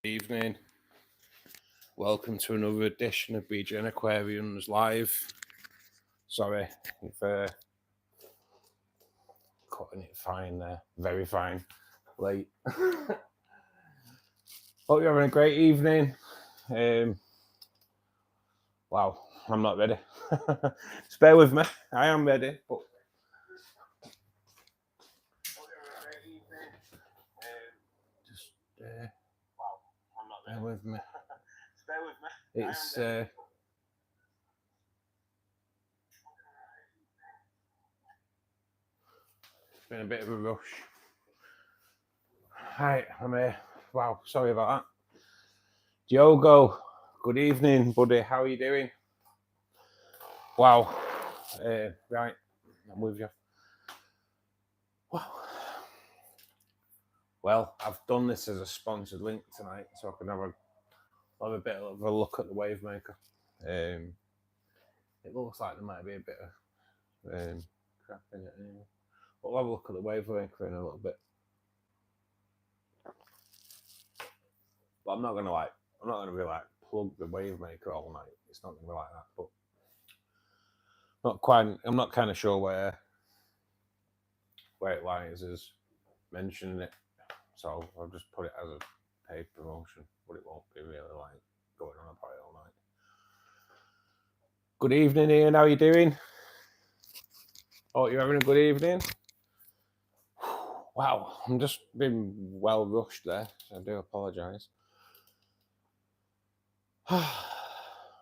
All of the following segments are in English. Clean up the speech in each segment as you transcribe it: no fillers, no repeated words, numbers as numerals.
Evening. Welcome to another edition of BGN Aquariums live. Sorry if cutting it fine there, very fine, late. Hope you're having a great evening. Wow, I'm not ready. Just bear with me. I am ready, but just wow, I'm not ready. Bear with me. Bear with me. It's been a bit of a rush. Hi, I'm here. Wow, sorry about that. Diogo, good evening, buddy. How are you doing? Wow. Right, I'm with you. Wow. Well, I've done this as a sponsored link tonight, so I can have a bit of a look at the wave maker. It looks like there might be a bit of crap in it anyway. But we'll have a look at the wave maker in a little bit. But I'm not gonna be like plug the wave maker all night. It's not gonna be like that. But I'm not kind of sure where it lies as mentioning it. So I'll just put it as a paid promotion, but it won't be really like going on about it all night. Good evening, Ian. How are you doing? Oh, you're having a good evening? Wow, I'm just been well rushed there, so I do apologise.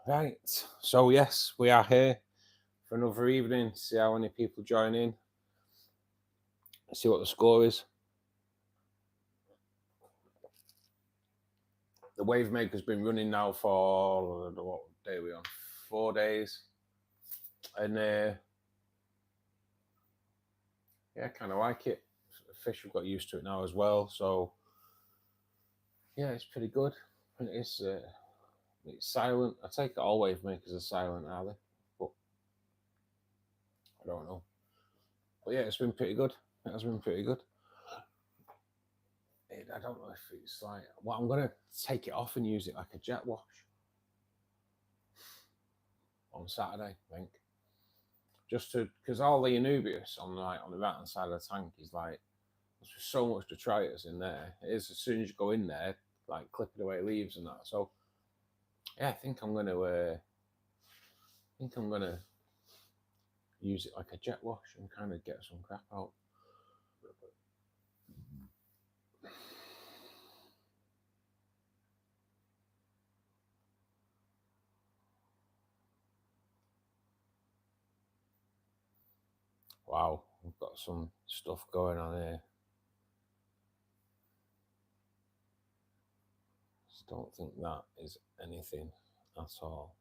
Right, so yes, we are here for another evening. See how many people join in. See what the score is. The wave maker's been running now for what day are we on? 4 days, and yeah, I kind of like it. The fish have got used to it now as well, so yeah, it's pretty good. And it's silent. I take it all wave makers are silent, are they? But I don't know. But yeah, it's been pretty good. It has been pretty good. I don't know if it's like, well, I'm going to take it off and use it like a jet wash on Saturday, I think. Just to, because all the Anubius on the right hand side of the tank is like, there's just so much detritus in there. It is as soon as you go in there, like clipping away leaves and that. So yeah, I think I'm going to use it like a jet wash and kind of get some crap out. Wow, we've got some stuff going on here. Just don't think that is anything at all.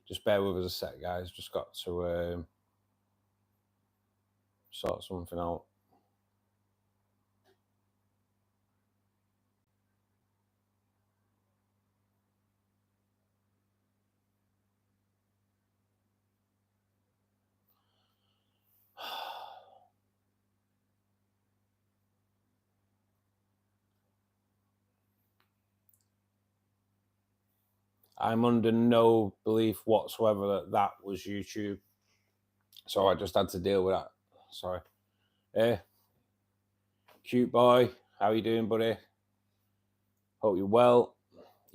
Just bear with us a sec, guys. Just got to sort something out. I'm under no belief whatsoever that was YouTube. So I just had to deal with that. Sorry. Cute boy, how you doing, buddy? Hope you're well.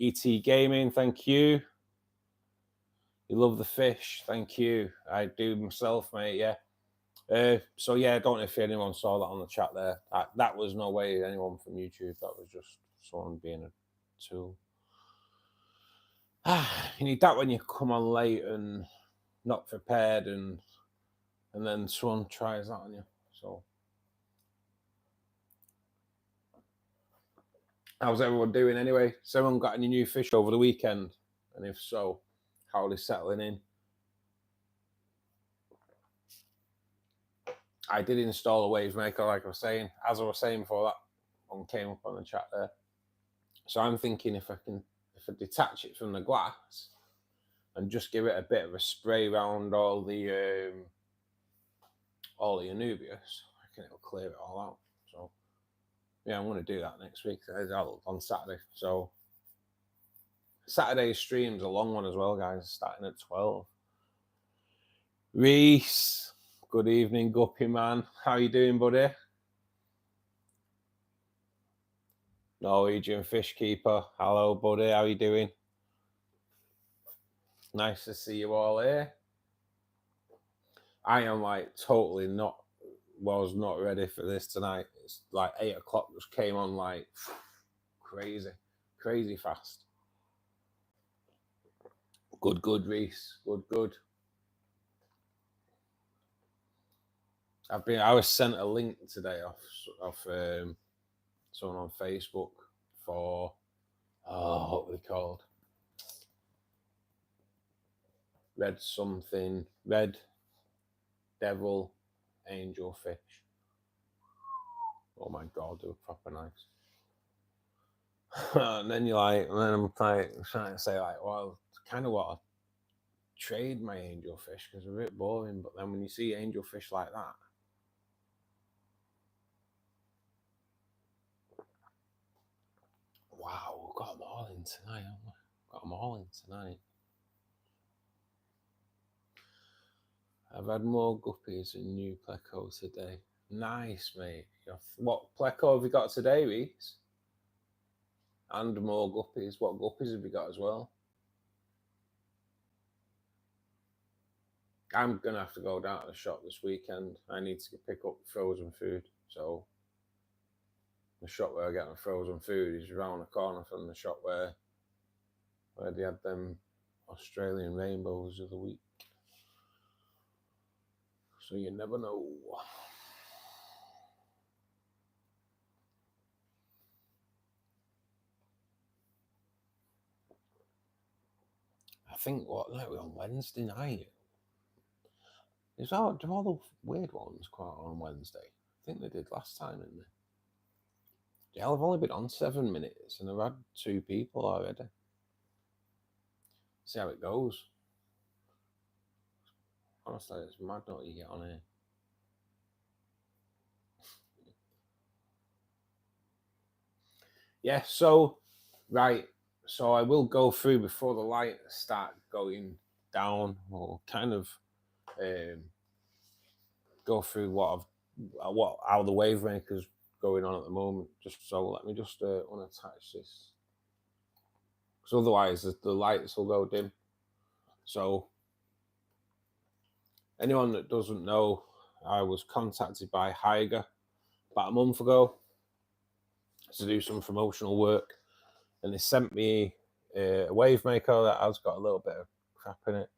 ET Gaming, thank you. You love the fish, thank you. I do myself, mate, yeah. So yeah, I don't know if anyone saw that on the chat there. That was no way anyone from YouTube. That was just someone being a tool. You need that when you come on late and not prepared, and then someone tries that on you. So, how's everyone doing anyway? Has everyone got any new fish over the weekend? And if so, how are they settling in? I did install a wave maker, like I was saying, as I was saying before that one came up on the chat there. So I'm thinking if I detach it from the glass and just give it a bit of a spray around all the all the Anubias, I reckon it'll clear it all out. So yeah, I'm going to do that next week on Saturday. So Saturday's stream's a long one as well, guys, starting at 12. Reese, good evening, Guppy man. How you doing, buddy? Norwegian fish keeper. Hello, buddy. How you doing? Nice to see you all here. I am like totally was not ready for this tonight. It's like 8 o'clock just came on like crazy fast. Good, Reese. Good. I was sent a link today off someone on Facebook for what were they called? Red devil angelfish. Oh my god, they were proper nice. And then I'm like trying to say like, well, kind of want to trade my angelfish because they're a bit boring. But then when you see angelfish like that, wow, we've got them all in tonight, haven't we? Got them all in tonight. I've had more guppies and new pleco today. Nice, mate. What pleco have you got today, Reese? And more guppies. What guppies have you got as well? I'm going to have to go down to the shop this weekend. I need to pick up frozen food. So the shop where I get my frozen food is around the corner from the shop where they had them Australian rainbows of the week. So you never know. I think what night we're on Wednesday night. Do all the weird ones quite on Wednesday? I think they did last time, didn't they? Yeah, I've only been on 7 minutes and I've had 2 people already. See how it goes. Honestly, it's mad what you get on here. Yeah, so, right. So I will go through before the lights start going down, or kind of go through how the wave maker's going on at the moment. Just so let me just unattach this, because otherwise the lights will go dim. So anyone that doesn't know, I was contacted by Hyger about a month ago to do some promotional work, and they sent me a wave maker that has got a little bit of crap in it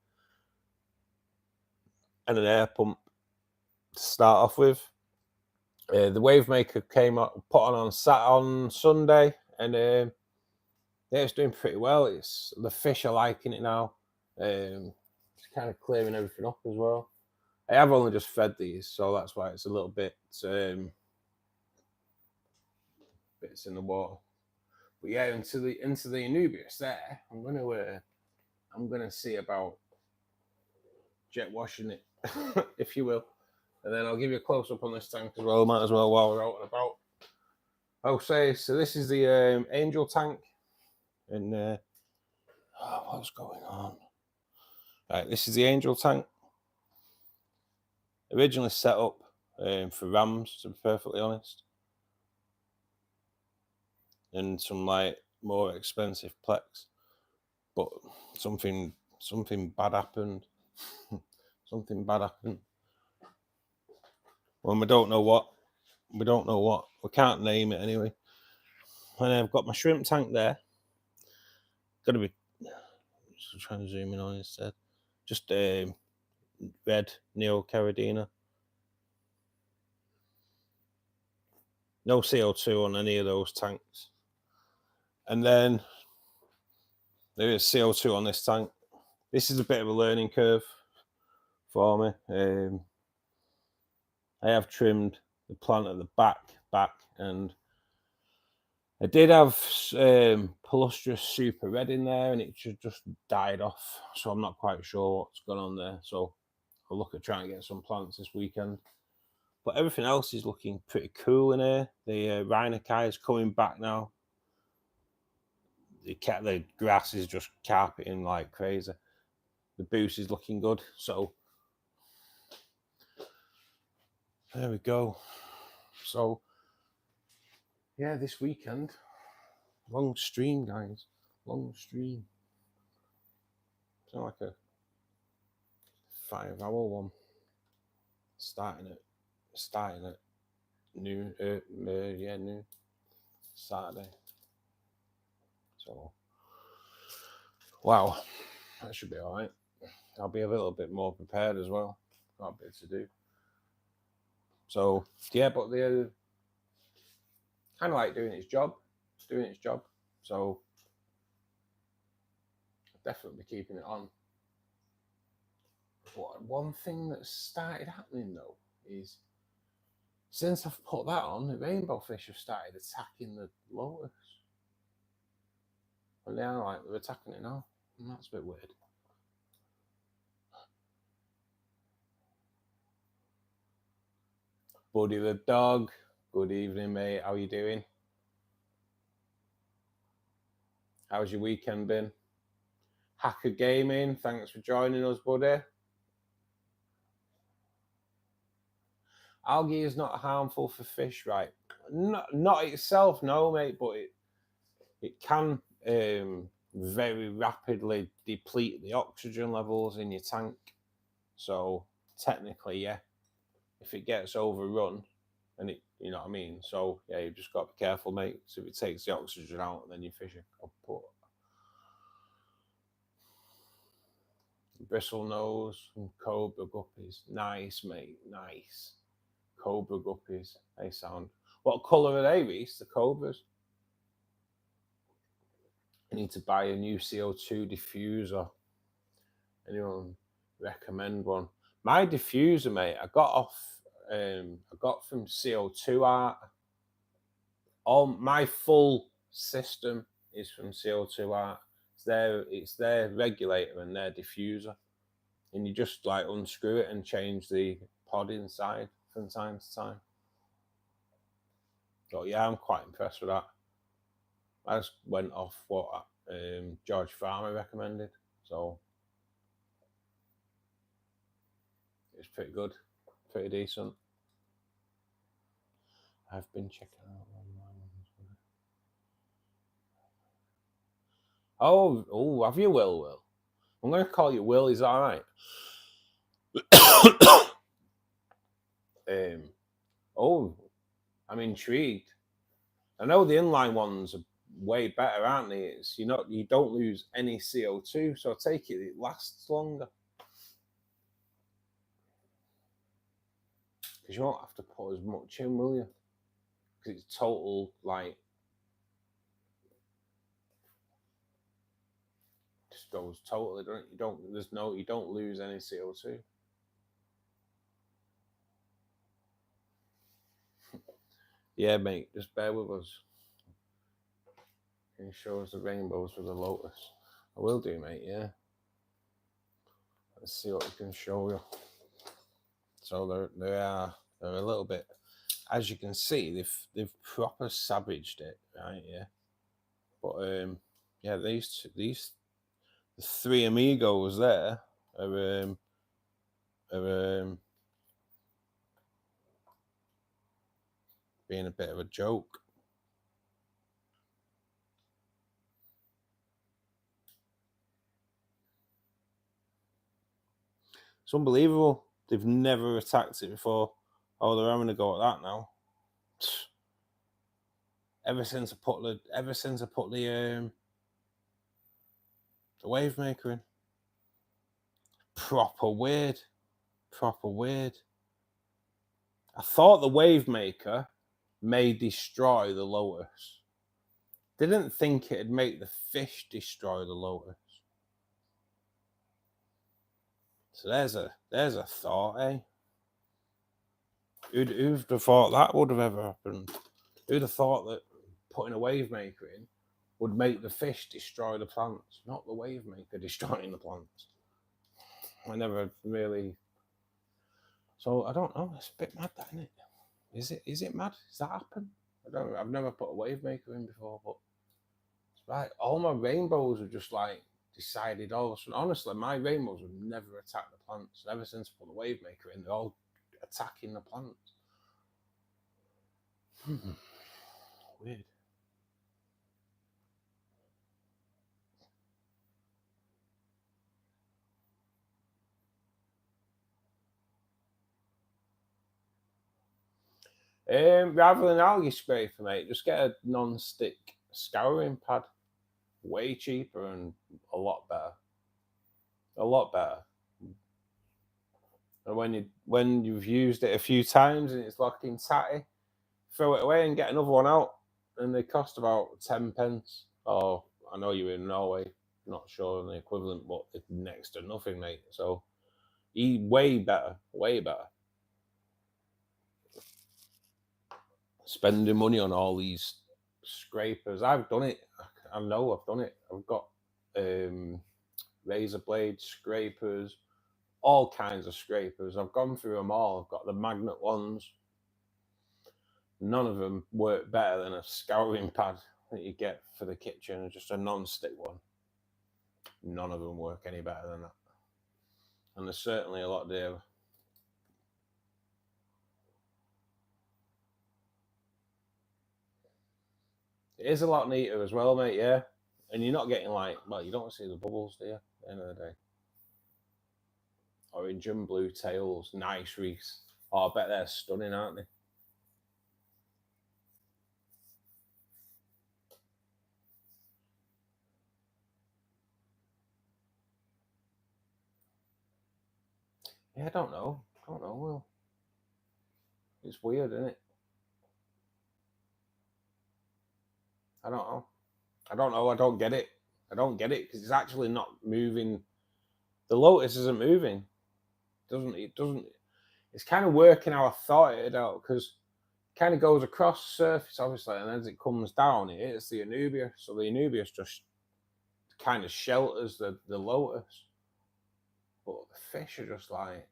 and an air pump to start off with. The wave maker came up, put on Sunday, and yeah, it's doing pretty well. The fish are liking it now. It's kind of clearing everything up as well. I have only just fed these, so that's why it's a little bit bits in the water. But yeah, into the Anubias there, I'm gonna see about jet washing it, if you will, and then I'll give you a close up on this tank as well. Might as well while we're out and about. I'll say, so this is the angel tank, and what's going on? Right, this is the angel tank. Originally set up for rams, to be perfectly honest, and some like more expensive plex, but something bad happened. Something bad happened. Well, we don't know what. We can't name it anyway. And I've got my shrimp tank there. Got to be. Just trying to zoom in on instead. Just red Neocaridina. No CO2 on any of those tanks. And then there is CO2 on this tank. This is a bit of a learning curve for me. I have trimmed the plant at the back, and I did have Palustrus Super Red in there, and it just died off. So I'm not quite sure what's gone on there. So I'll look at trying to get some plants this weekend. But everything else is looking pretty cool in here. The Rhinokai is coming back now. The grass is just carpeting like crazy. The boost is looking good. So there we go. So yeah, this weekend, long stream, guys. Long stream. It's not like a 5-hour one. Starting at noon. Noon. Saturday. So wow, that should be all right. I'll be a little bit more prepared as well. Got a bit to do. So yeah, but the kind of like doing its job. So definitely keeping it on. But one thing that started happening though is since I've put that on, the rainbow fish have started attacking the lotus. And they're attacking it now. And that's a bit weird. Buddy the dog. Good evening, mate. How you doing? How's your weekend been? Hacker Gaming, thanks for joining us, buddy. Algae is not harmful for fish, right? Not itself, no, mate, but it can very rapidly deplete the oxygen levels in your tank. So technically, yeah, if it gets overrun, and you know what I mean. So yeah, you've just got to be careful, mate. So if it takes the oxygen out, then your fish are kaput. Bristle nose and cobra guppies, nice, mate, nice. Cobra guppies, they sound. What colour are they, Reese? The cobras. I need to buy a new CO2 diffuser. Anyone recommend one? My diffuser, mate, I got from CO2 Art. All my full system is from CO2 Art. It's their regulator and their diffuser, and you just like unscrew it and change the pod inside from time to time. So yeah, I'm quite impressed with that. I just went off what George Farmer recommended, so it's pretty good, pretty decent. I've been checking out online. Oh, have you, Will? I'm going to call you Will. Is that all right? I'm intrigued. I know the inline ones are way better, aren't they? It's you don't lose any CO2, so I take it lasts longer. Because you won't have to put as much in, will you? Because it's total just goes totally. You don't lose any CO2. Yeah, mate, just bear with us. Can you show us the rainbows with the lotus? I will do, mate, yeah. Let's see what we can show you. So they're a little bit, as you can see, they've proper savaged it, right? Yeah. But yeah, these the three amigos there are being a bit of a joke. It's unbelievable. They've never attacked it before. Oh, they're having a go at that now. Ever since I put the wave maker in. Proper weird. I thought the wave maker may destroy the lotus. Didn't think it'd make the fish destroy the lotus. So there's a thought, eh? Who'd have thought that would have ever happened? Who'd have thought that putting a wave maker in would make the fish destroy the plants, not the wave maker destroying the plants? I never really So I don't know. It's a bit mad, that, isn't it? Is it mad? Does that happen? I've never put a wave maker in before, but it's right. All my rainbows have just like decided all of a sudden. Honestly, my rainbows have never attacked the plants. Ever since I put the wave maker in, they're all attacking the plants. Weird. Rather than algae scraper, mate, just get a non-stick scouring pad. Way cheaper and a lot better. A lot better. And when you've used it a few times and it's looking tatty, throw it away and get another one out. And they cost about 10 pence. Oh, I know you're in Norway. Not sure on the equivalent, but it's next to nothing, mate. So, way better. Way better. Spending money on all these scrapers. I've done it. I know I've done it. I've got razor blade scrapers, all kinds of scrapers. I've gone through them all. I've got the magnet ones. None of them work better than a scouring pad that you get for the kitchen, just a non-stick one. None of them work any better than that. And there's certainly a lot dearer. It is a lot neater as well, mate, yeah. And you're not getting like, well, you don't see the bubbles, do you? At the end of the day. Orange and blue tails, nice wreaths. Oh, I bet they're stunning, aren't they? Yeah, I don't know, Will. It's weird, isn't it? I don't know. I don't get it. I don't get it because it's actually not moving. The lotus isn't moving. It doesn't. It's kind of working how I thought it'd out because it kind of goes across the surface, obviously, and as it comes down, it hits the anubias. So the anubias just kind of shelters the lotus. But the fish are just like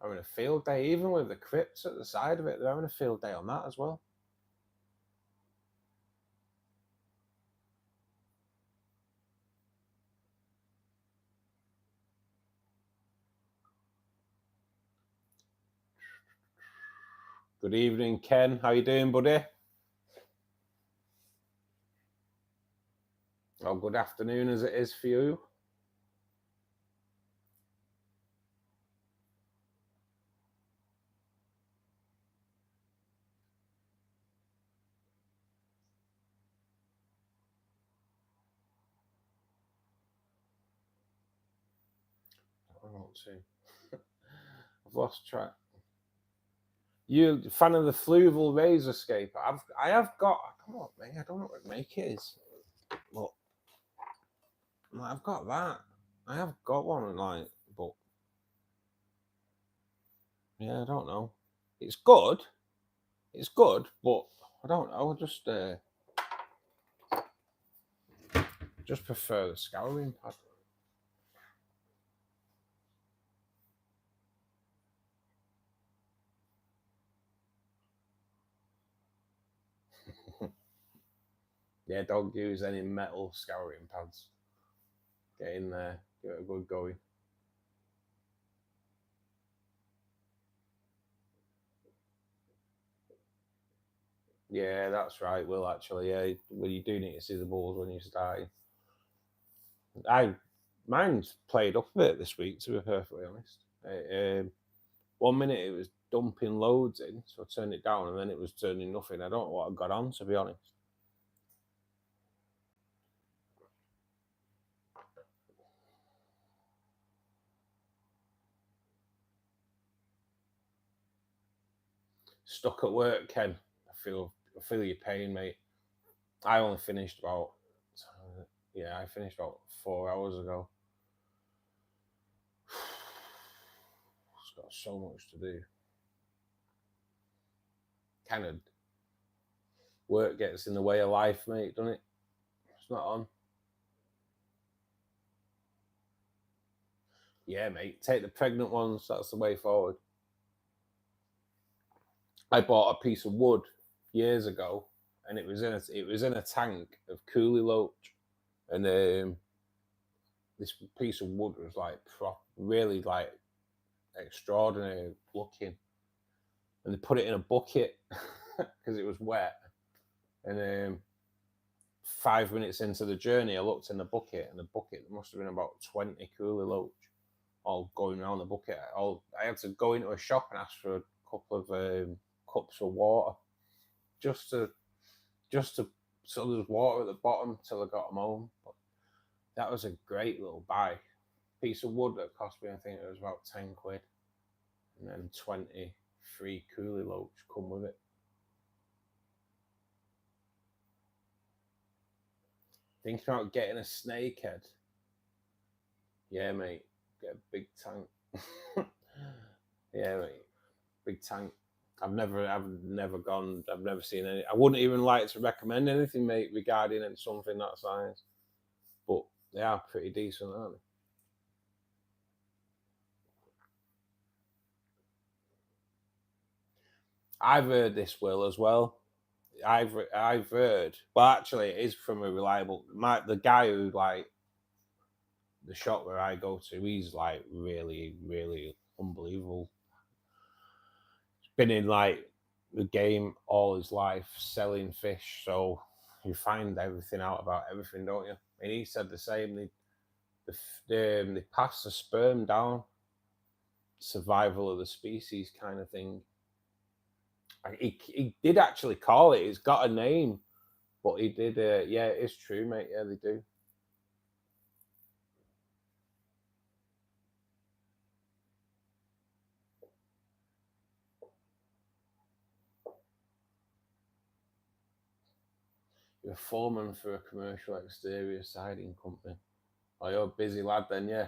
having a field day, even with the crypts at the side of it. They're having a field day on that as well. Good evening, Ken. How you doing, buddy? Oh, good afternoon as it is for you. I won't see. I've lost track. You fan of the Fluval razor scaper? I have got. Come on, mate. I don't know what make it is. Look, I've got that. I have got one, like, but yeah, I don't know. It's good. It's good, but I don't know. Just prefer the scouring pad. Yeah, don't use any metal scouring pads. Get in there, give it a good going. Yeah, that's right, Will, actually. Yeah, well, you do need to see the balls when you start. Mine's played up a bit this week, to be perfectly honest. 1 minute it was dumping loads in, so I turned it down, and then it was turning nothing. I don't know what I got on, to be honest. Stuck at work, Ken. I feel your pain, mate. I only finished about I finished about 4 hours ago. It's got so much to do. Kind of work gets in the way of life, mate, doesn't it? It's not on. Yeah, mate. Take the pregnant ones. That's the way forward. I bought a piece of wood years ago, and it was in a tank of coolie loach, and this piece of wood was like really like extraordinary looking, and they put it in a bucket because it was wet, and 5 minutes into the journey, I looked in the bucket, and the bucket must have been about 20 coolie loach, all going around the bucket. I had to go into a shop and ask for a couple of cups of water, just to so there's water at the bottom till I got them home. But that was a great little buy. Piece of wood that cost me, I think it was about 10 quid, and then 20 free coolie loach come with it. Thinking about getting a snake head. Yeah, mate. Get a big tank. Yeah, mate. Big tank. I've never gone. I've never seen any. I wouldn't even like to recommend anything, mate, regarding something that size. But they are pretty decent, aren't they? I've heard this, Will, as well. I've heard. Well, actually, it is from a reliable. The guy who like the shop where I go to. He's like really, really unbelievable. He's been in like the game all his life, selling fish. So you find everything out about everything, don't you? And he said the same. They pass the sperm down, survival of the species kind of thing. He did actually call it. It's got a name, but he did. Yeah, it's true, mate. Yeah, they do. You're a foreman for a commercial exterior siding company. Oh, you're a busy lad then, yeah.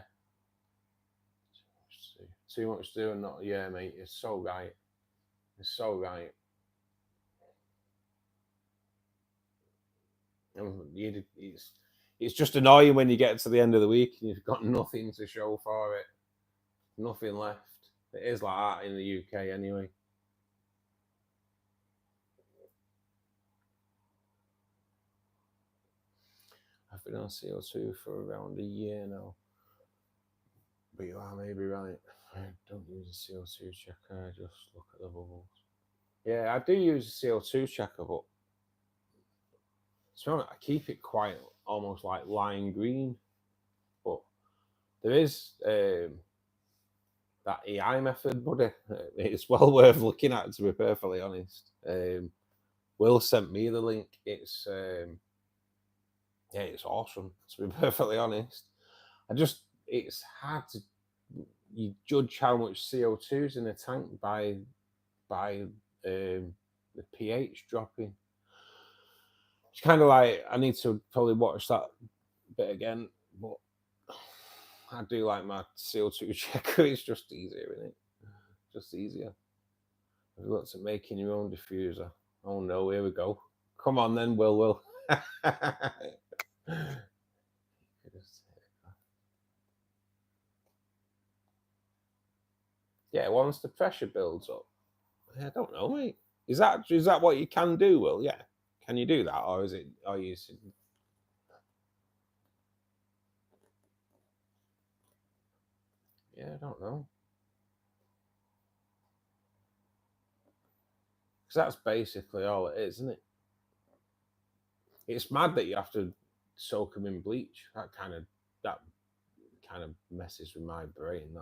Too much to do and not. Yeah, mate. It's so right. It's so right. It's just annoying when you get to the end of the week and you've got nothing to show for it. Nothing left. It is like that in the UK anyway. I've been on CO2 for around a year now. But you are maybe right. I don't use a CO2 checker, I just look at the bubbles. Yeah, I do use a CO2 checker, but I keep it quite almost like lime green. But there is that AI method, buddy. It's well worth looking at, to be perfectly honest. Will sent me the link. It's it's awesome, to be perfectly honest. It's hard to you judge how much CO2 is in a tank by the pH dropping. It's kind of like I need to probably watch that bit again, but I do like my CO2 checker. It's just easier, isn't it? Just easier. Have you looked at making your own diffuser? Oh no, here we go. Come on then, Will. Yeah, once the pressure builds up. I don't know, mate. Is that what you can do, Will? Yeah. Can you do that? Or is it are you Yeah, I don't know. Because that's basically all it is, isn't it? It's mad that you have to soak them in bleach. That kind of messes with my brain.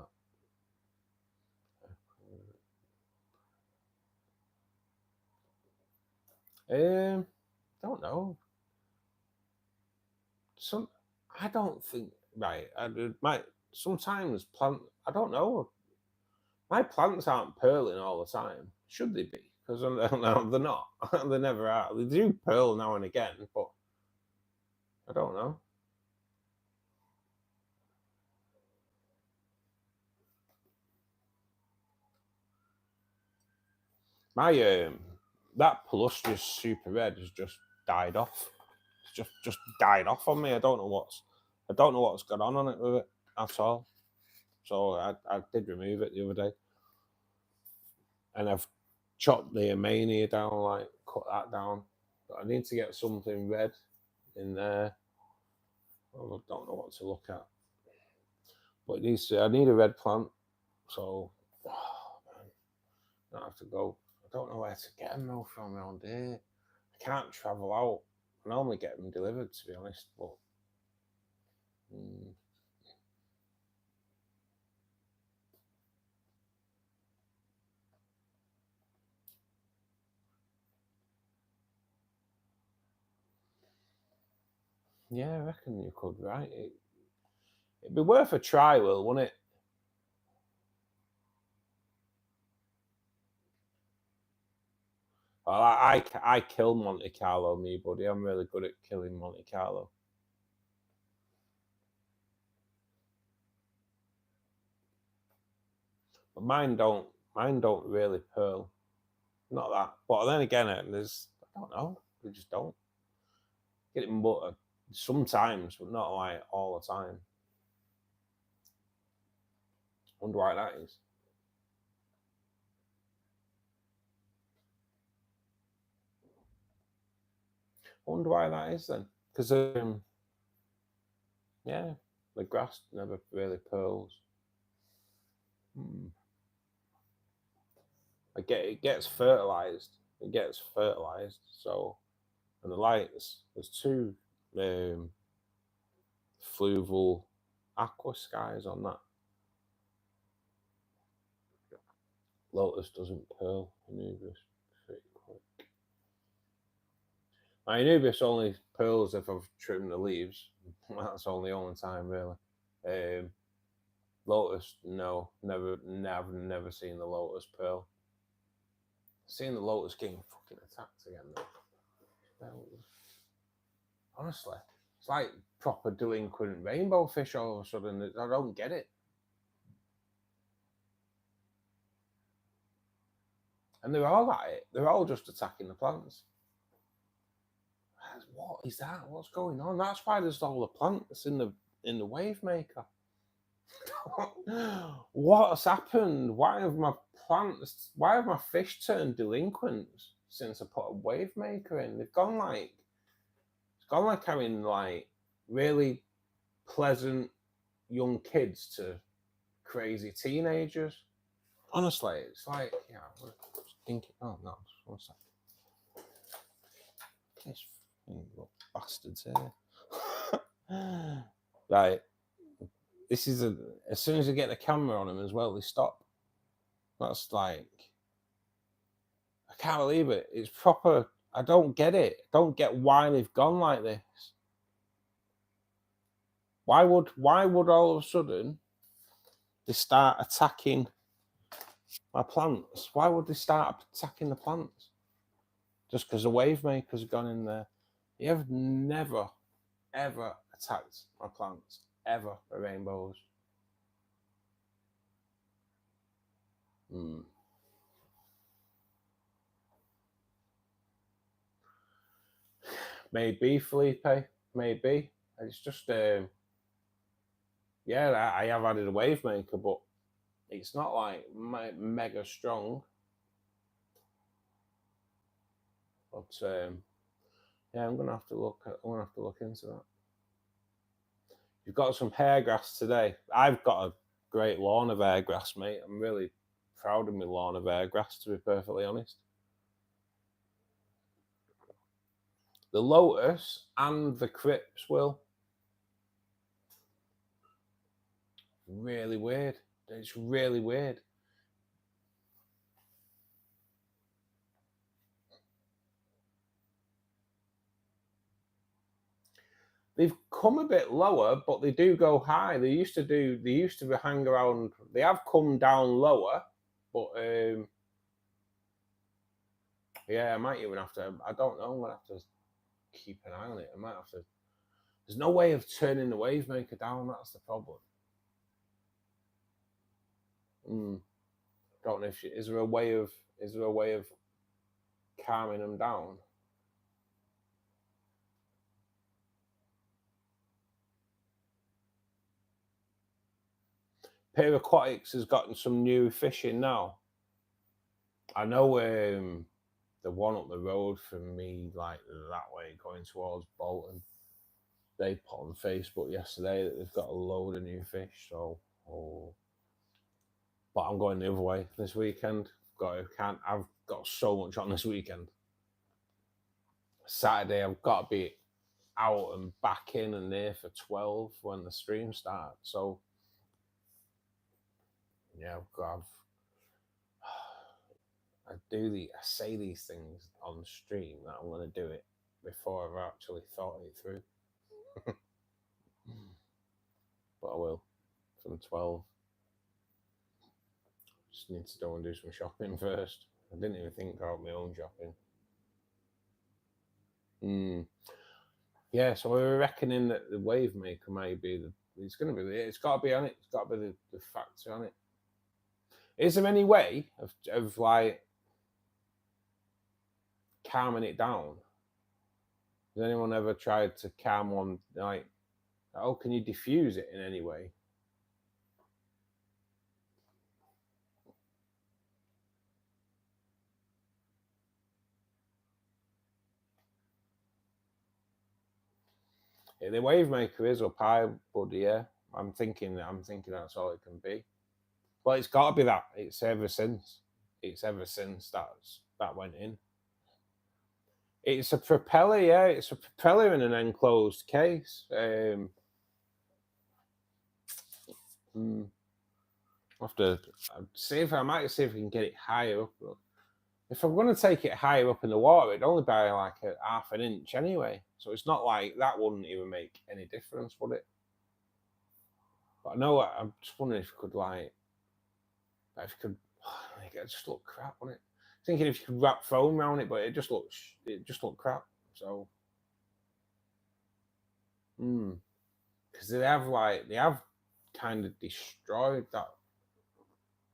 Don't know. Some I don't think right. My sometimes plant. I don't know. My plants aren't pearling all the time. Should they be? Because they're not. They never are. They do pearl now and again, but I don't know. My that Palustrious Super Red has just died off. It's just died off on me. I don't know what's gone on it with it at all. so I did remove it the other day, and I've chopped the Amania down, like cut that down. But I need to get something red in there. I don't know what to look at, but it needs to. I need a red plant, so I have to go. I don't know where to get them though from around here. I can't travel out. I normally get them delivered, to be honest, but yeah, I reckon you could, right? It'd be worth a try, Will, wouldn't it? Well, I kill Monte Carlo, me buddy. I'm really good at killing Monte Carlo. But mine don't really pearl. Not that. But then again, there's I don't know. They just don't. Get it but sometimes, but not like all the time. Wonder why that is. Wonder why that is then. Because yeah, the grass never really pearls. It gets fertilized. It gets fertilized. So, and the lights. There's two fluval aqua skies on that. Lotus doesn't pearl. Anubis pretty quick. My Anubis only pearls if I've trimmed the leaves. That's only time really. Lotus, no, never seen the Lotus pearl. Seeing the Lotus getting fucking attacked again though. Honestly, it's like proper delinquent rainbow fish all of a sudden. I don't get it. And they're all at it. They're all just attacking the plants. What is that? What's going on? That's why there's all the plants in the wave maker. What's happened? Why have my fish turned delinquent since I put a wave maker in? It's gone like having like really pleasant young kids to crazy teenagers. Honestly, it's like, yeah, we're thinking, oh no, one sec. These little bastards here. Right. This is as soon as you get the camera on them as well, they stop. That's like, I can't believe it. It's proper. I don't get it. I don't get why they've gone like this. Why would all of a sudden they start attacking my plants? Why would they start attacking the plants? Just because the wave makers have gone in there. You have never, ever attacked my plants. Ever, the rainbows. Maybe, Felipe. Maybe. It's just, yeah, I have added a wave maker, but it's not like mega strong. But yeah, I'm gonna have to look into that. You've got some hairgrass today. I've got a great lawn of hairgrass, mate. I'm really proud of my lawn of hairgrass, to be perfectly honest. The lotus and the crypts, Will. Really weird. It's really weird. They've come a bit lower, but they do go high. They used to hang around. They have come down lower, but yeah, I might even have to. I don't know. I'm gonna have to keep an eye on it. I might have to. There's no way of turning the wave maker down. That's the problem. Don't know if is there a way of calming them down? Pier Aquatics has gotten some new fishing now. I know the one up the road from me, like that way, going towards Bolton, they put on Facebook yesterday that they've got a load of new fish. So, but I'm going the other way this weekend. I've got so much on this weekend. Saturday, I've got to be out and back in and there for 12 when the stream starts. So, yeah, I say these things on stream that I'm going to do it before I've actually thought it through. But I will from 12. Just need to go and do some shopping first. I didn't even think about my own shopping. Yeah, so we were reckoning that the wave maker may be it's got to be on it. It's got to be the factor on it. Is there any way of like calming it down? Has anyone ever tried to calm one, like, oh, can you diffuse it in any way? Yeah, the wave maker is up high, buddy. Yeah, I'm thinking that's all it can be. Well, it's got to be that. It's ever since that went in. It's a propeller, yeah. It's a propeller in an enclosed case. I have to I might see if we can get it higher up. If I'm going to take it higher up in the water, it'd only be like a half an inch anyway. So it's not like that wouldn't even make any difference, would it? But I know I'm just wondering if you could make it just look crap, wouldn't it? Thinking if you could wrap foam around it, but it just looked crap. So, because they have kind of destroyed that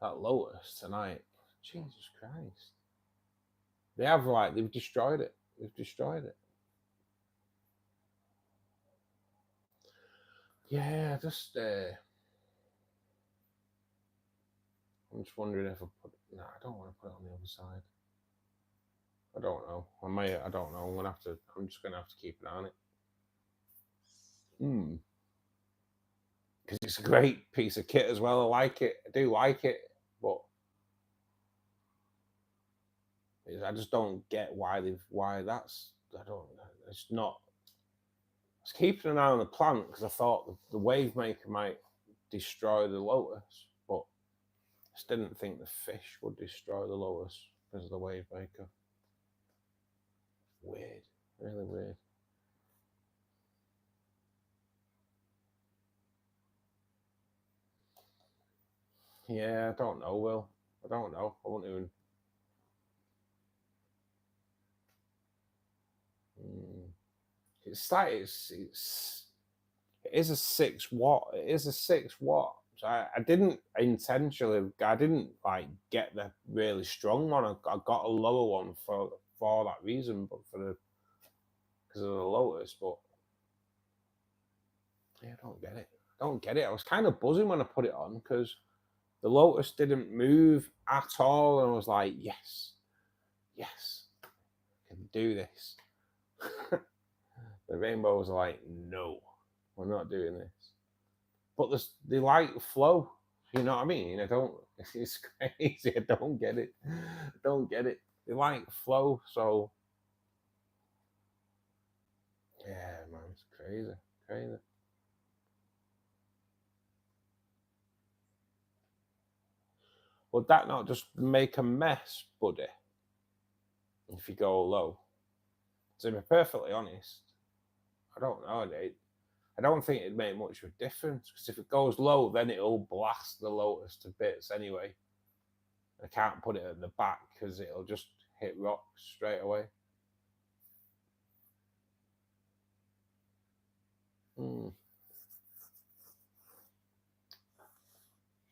Lotus tonight. Jesus Christ. They've destroyed it. Yeah, just I'm just wondering if I I don't want to put it on the other side. I don't know. I don't know. I'm just gonna have to keep an eye on it. Because it's a great piece of kit as well. I like it. I do like it, but I just don't get why that's. I don't. It's not. I was keeping an eye on the plant because I thought the wave maker might destroy the Lotus, but I just didn't think the fish would destroy the Lotus because of the wave maker. Weird, really weird. Yeah, I don't know, Will. I don't know. I won't even. It's like it is a 6 watt. It is a 6 watt. So I didn't intentionally. I didn't like get the really strong one. I got a lower one for that reason, but because of the Lotus. But yeah, I don't get it. I was kind of buzzing when I put it on because the Lotus didn't move at all, and I was like, yes, I can do this. The Rainbow was like, no, we're not doing this. But the light flow, you know what I mean? It's crazy. I don't get it. The light flow, so yeah, man, it's crazy. Would that not just make a mess, buddy? If you go low? To be perfectly honest, I don't know. I don't think it'd make much of a difference because if it goes low, then it'll blast the Lotus to bits anyway. I can't put it at the back because it'll just hit rocks straight away.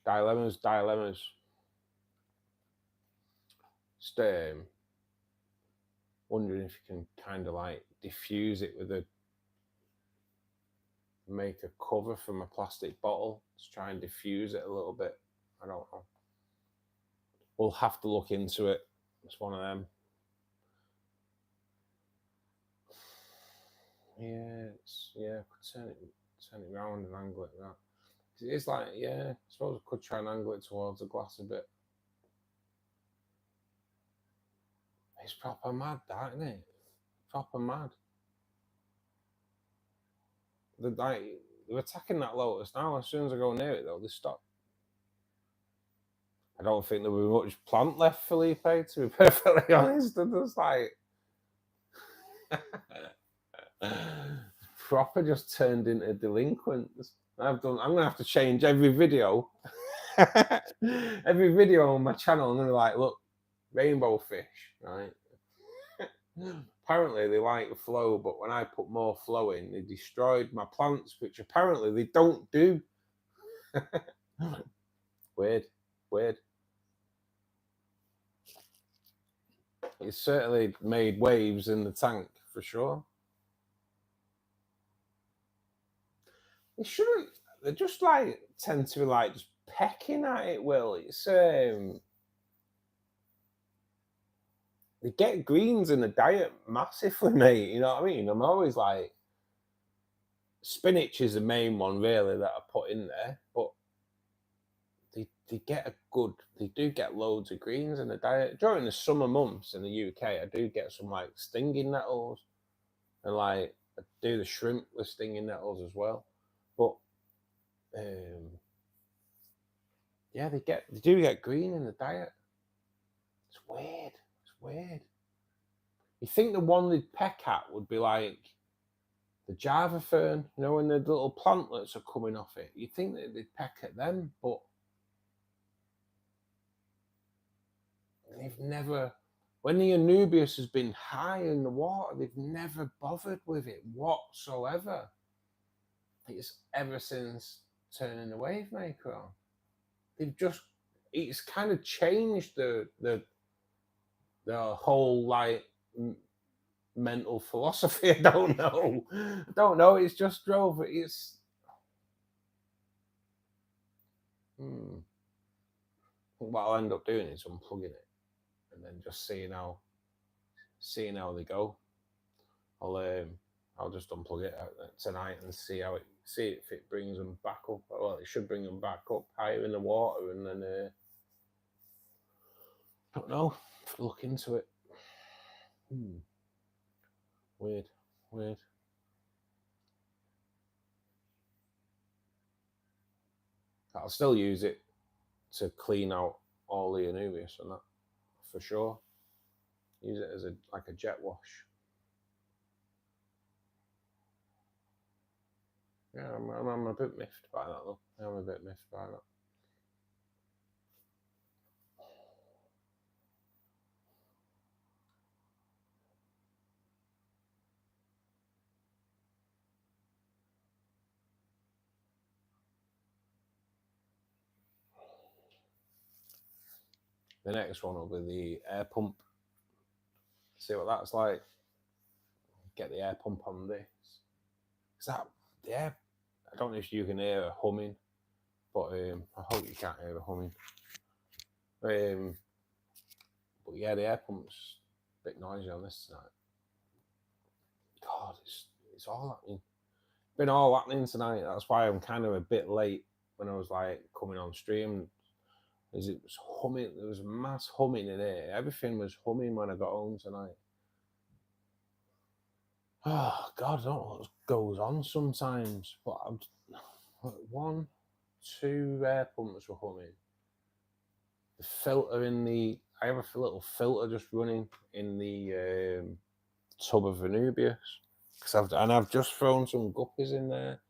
Dilemmas. Just wondering if you can kind of like diffuse it with a make a cover from a plastic bottle to try and diffuse it a little bit. I don't know. We'll have to look into it. It's one of them. Yeah, could turn it around and angle it that. It's like, yeah, I suppose I could try and angle it towards the glass a bit. It's proper mad, that, isn't it? Proper mad. They're attacking that lotus now. As soon as I go near it, though, they stop. I don't think there will be much plant left, Felipe, to be perfectly honest. They're just like proper just turned into delinquents. I'm gonna have to change every video. Every video on my channel, I'm gonna like, look, rainbow fish, right? Apparently they like flow, but when I put more flow in, they destroyed my plants, which apparently they don't do. Weird. It's certainly made waves in the tank for sure. They shouldn't. They just like tend to be like just pecking at it. Will it's they get greens in the diet massively, mate. You know what I mean? I'm always like, spinach is the main one really that I put in there, but they get they do get loads of greens in the diet. During the summer months in the UK, I do get some like stinging nettles, and like I do the shrimp with stinging nettles as well. But yeah, they do get green in the diet. It's weird. You think the one they'd peck at would be like the Java fern, you know, when the little plantlets are coming off it. You'd think that they'd peck at them, but they've never. When the Anubias has been high in the water, they've never bothered with it whatsoever. It's ever since turning the wave maker on. It's kind of changed the whole like mental philosophy. I don't know. It's just drove it. It's what I'll end up doing is unplugging it and then just seeing how they go. I'll just unplug it tonight and see if it brings them back up. Well, it should bring them back up higher in the water, and then I don't know. Look into it. Weird. I'll still use it to clean out all the Anubias and that for sure. Use it as like a jet wash. Yeah, I'm a bit miffed by that though. I'm a bit miffed by that. The next one will be the air pump. See what that's like. Get the air pump on this. I don't know if you can hear a humming, but I hope you can't hear the humming. But yeah, the air pump's a bit noisy on this tonight. God, it's all happening. Been all happening tonight. That's why I'm kind of a bit late when I was like coming on stream. Is it was humming? There was mass humming in here. Everything was humming when I got home tonight. Oh God, I don't know what goes on sometimes. But 1, 2 air pumps were humming. The filter I have a little filter just running in the tub of Anubias. I've just thrown some guppies in there,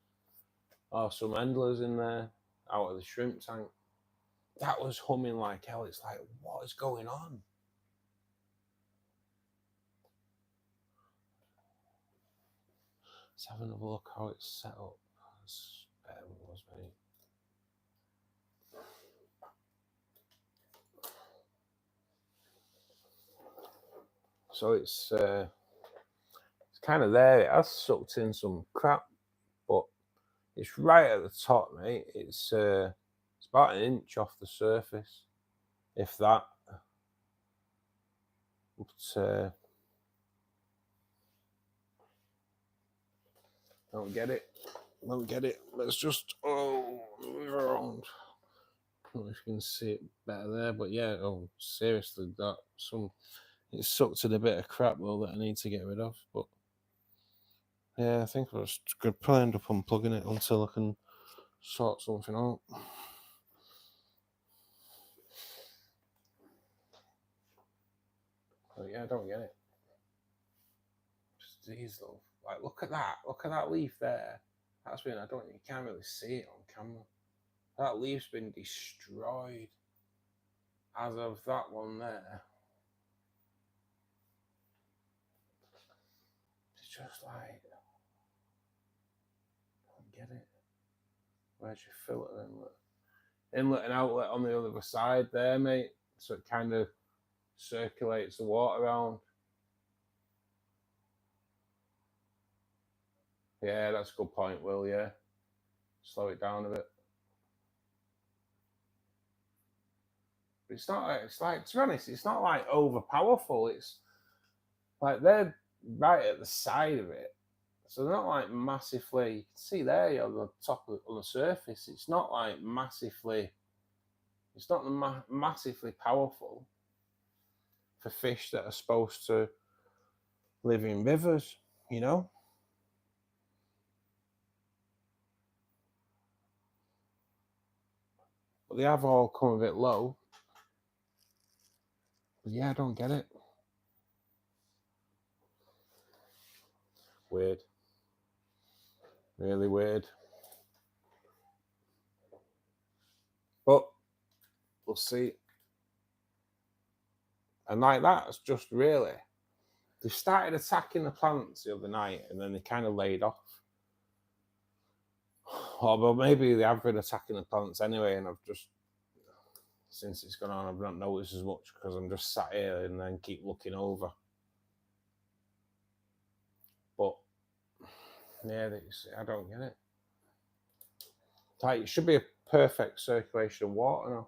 or some endlers in there, out of the shrimp tank. That was humming like hell. It's like, what is going on? Let's have another look how it's set up. It's better than it was, mate. So it's kind of there. It has sucked in some crap, but It's right at the top, mate. It's about an inch off the surface, if that. But don't get it. Don't get it. Let's just move around. I don't know if you can see it better there, but yeah, seriously, it's sucked in a bit of crap though that I need to get rid of. But yeah, I think I'll just probably end up unplugging it until I can sort something out. But yeah, I don't get it. Just these little, like, look at that leaf there. That's been, you can't really see it on camera. That leaf's been destroyed. As of that one there. It's just like, I don't get it. Where's your filter inlet? Inlet and outlet on the other side there, mate. So it kind of circulates the water around. Yeah, that's a good point, Will, yeah. Slow it down a bit. But it's like, to be honest, it's not like overpowerful. It's like they're right at the side of it. So they're not like massively, you can see there on the top on the surface, it's not like massively, it's not massively powerful for fish that are supposed to live in rivers, you know? But they have all come a bit low. But yeah, I don't get it. Weird. Really weird. But we'll see. And like that's just really, they started attacking the plants the other night and then they kind of laid off. Or well, maybe they have been attacking the plants anyway, and I've just, since it's gone on, I've not noticed as much because I'm just sat here and then keep looking over. But yeah, I don't get it. Like, it should be a perfect circulation of water now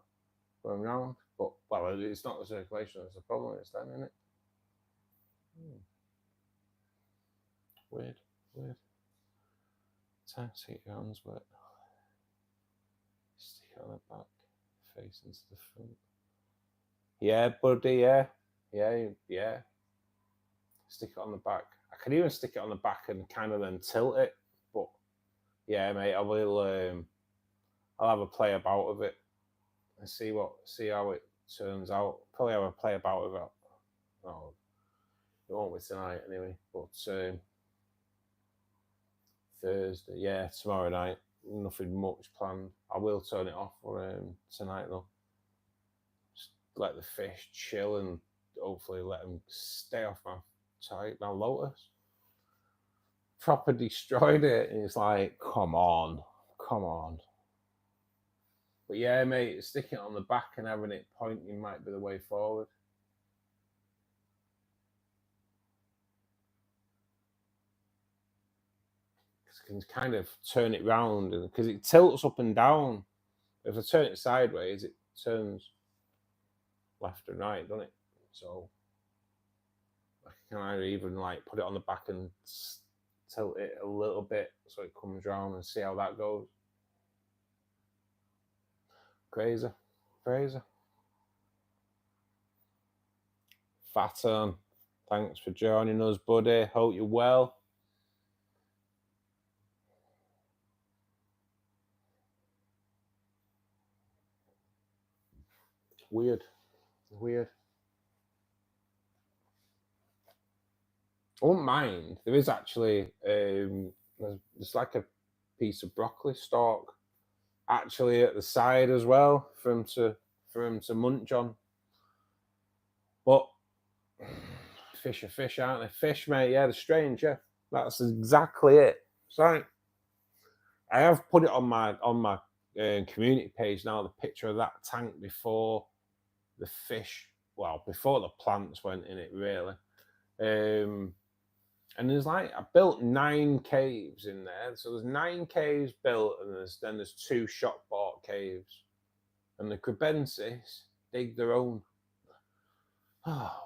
going around, but well, it's not the circulation that's the problem. It's then, isn't it? Weird. Time to get your hands wet. Stick it on the back, face into the front. Yeah, buddy. Yeah. Stick it on the back. I can even stick it on the back and kind of then tilt it. But yeah, mate, I will. I'll have a play about with it and see how it turns out. Probably have a play about with it. No, it won't be tonight anyway. But Thursday, yeah, tomorrow night. Nothing much planned. I will turn it off for tonight though. Just let the fish chill and hopefully let them stay off my tight. Now Lotus proper destroyed it, and it's like, come on. But yeah, mate, sticking it on the back and having it pointing might be the way forward. Because you can kind of turn it round, and because it tilts up and down. If I turn it sideways, it turns left and right, doesn't it? So I can either even like put it on the back and tilt it a little bit so it comes round and see how that goes. Crazy. Fatten, thanks for joining us, buddy. Hope you're well. Weird. I wouldn't mind. There is actually there's like a piece of broccoli stalk actually at the side as well for him to munch on. But fish are fish, aren't they? Fish, mate. Yeah, they're strange. Yeah, that's exactly it. So I have put it on my community page now. The picture of that tank before the fish, well, before the plants went in it, really. And And there's like, I built 9 caves in there. So there's 9 caves built, and there's 2 shop bought caves. And the Crebensis dig their own.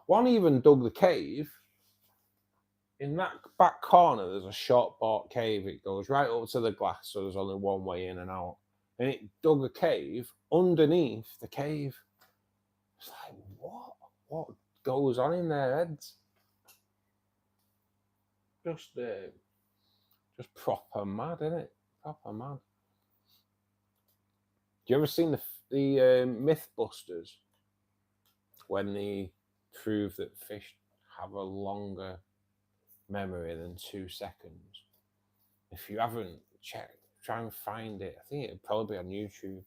One even dug the cave. In that back corner, there's a short bought cave. It goes right up to the glass, so there's only one way in and out. And it dug a cave underneath the cave. It's like, what? What goes on in their heads? Just proper mad, isn't it? Proper mad. Do you ever seen the Mythbusters when they prove that fish have a longer memory than 2 seconds? If you haven't checked, try and find it. I think it'd probably be on YouTube.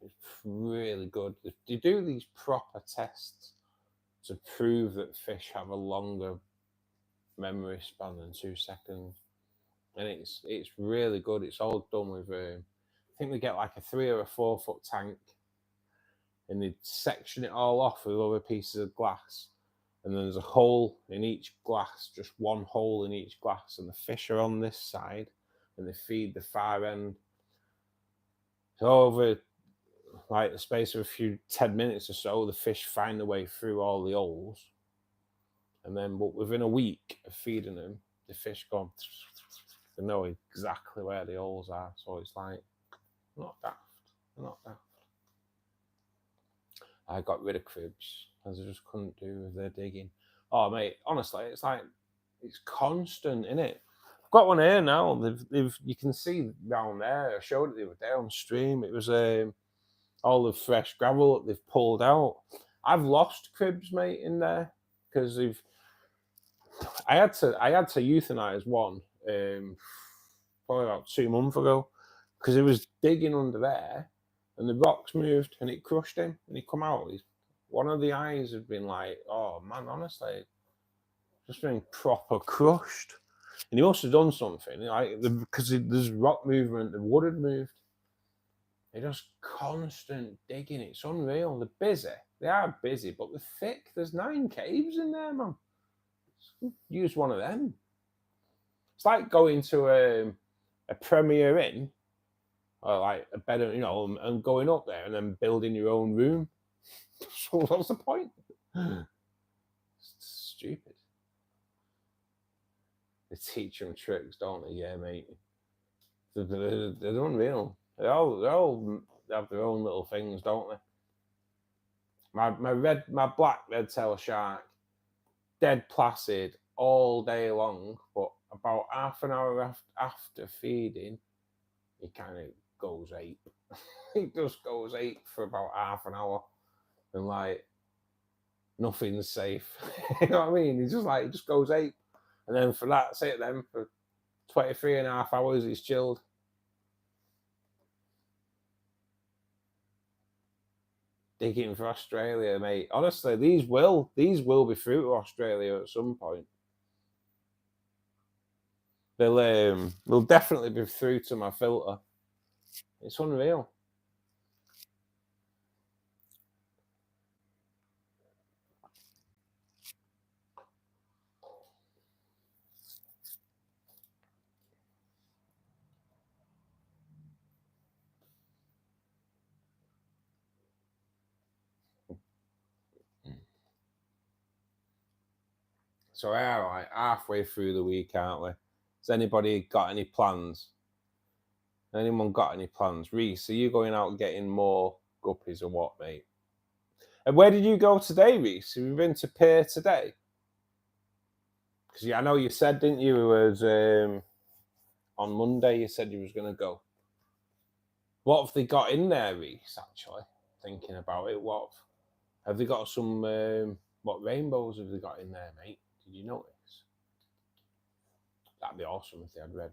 It's really good. They do these proper tests to prove that fish have a longer memory span than 2 seconds, and it's really good. It's all done with I think they get like a 3 or 4 foot tank, and they section it all off with other pieces of glass, and then there's a hole in each glass, just one hole in each glass, and the fish are on this side and they feed the far end. So over like the space of a few 10 minutes or so, the fish find their way through all the holes, and then but within a week of feeding them, the fish go, they know exactly where the holes are. So it's like, not daft. I got rid of cribs as I just couldn't do with their digging. Oh mate, honestly, it's like, it's constant, innit? I've got one here now. They've you can see down there. I showed it the other day on stream. It was all the fresh gravel that they've pulled out. I've lost cribs, mate, in there because I had to euthanize one probably about 2 months ago because it was digging under there and the rocks moved and it crushed him and he come out. One of the eyes had been like, oh man, honestly, just been proper crushed. And he must have done something, like because there's rock movement, the wood had moved. They're just constant digging. It's unreal. They're busy. They are busy, but they're thick. There's 9 caves in there, man. Use one of them. It's like going to a Premier Inn or like a better, and going up there and then building your own room. So what's the point? It's stupid. They teach them tricks, don't they? Yeah, mate. They're unreal. They all have their own little things, don't they? My black red-tailed shark, dead placid all day long, but about half an hour after feeding, he kind of goes ape. He just goes ape for about half an hour, and like nothing's safe. You know what I mean? He just goes ape, and then for that, say it then for 23.5 hours, he's chilled. Digging for Australia, mate. Honestly, these will be through to Australia at some point. They'll definitely be through to my filter. It's unreal. So we're like halfway through the week, aren't we? Has anybody got any plans? Anyone got any plans? Reese, are you going out getting more guppies or what, mate? And where did you go today, Reese? Have you been to Pier today? Because I know you said, didn't you, it was on Monday you said you was going to go. What have they got in there, Reese, actually? Thinking about it, what have they got? Some what rainbows have they got in there, mate? Did you notice? That'd be awesome if they had reds.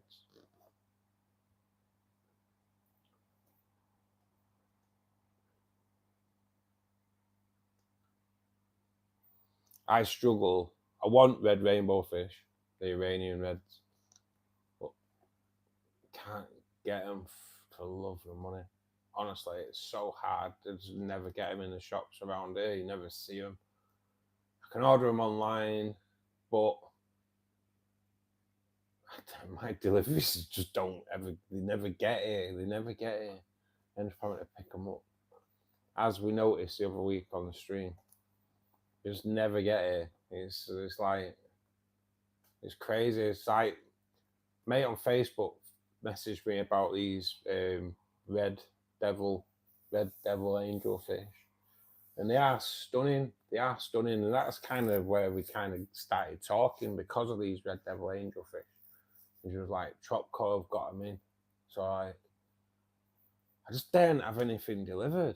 I struggle. I want red rainbow fish, the Iranian reds, but can't get them for love of money. Honestly, it's so hard to just never get them in the shops around here. You never see them. I can order them online, but my deliveries just don't ever, they never get here. They never get here. And I'm having to pick them up. As we noticed the other week on the stream, they just never get here. It's like, it's crazy. It's like, mate on Facebook messaged me about these red devil angelfish. And they are stunning. They are stunning. And that's kind of where we kind of started talking because of these red devil angelfish. It was like, Tropco have got them in. So I just didn't have anything delivered.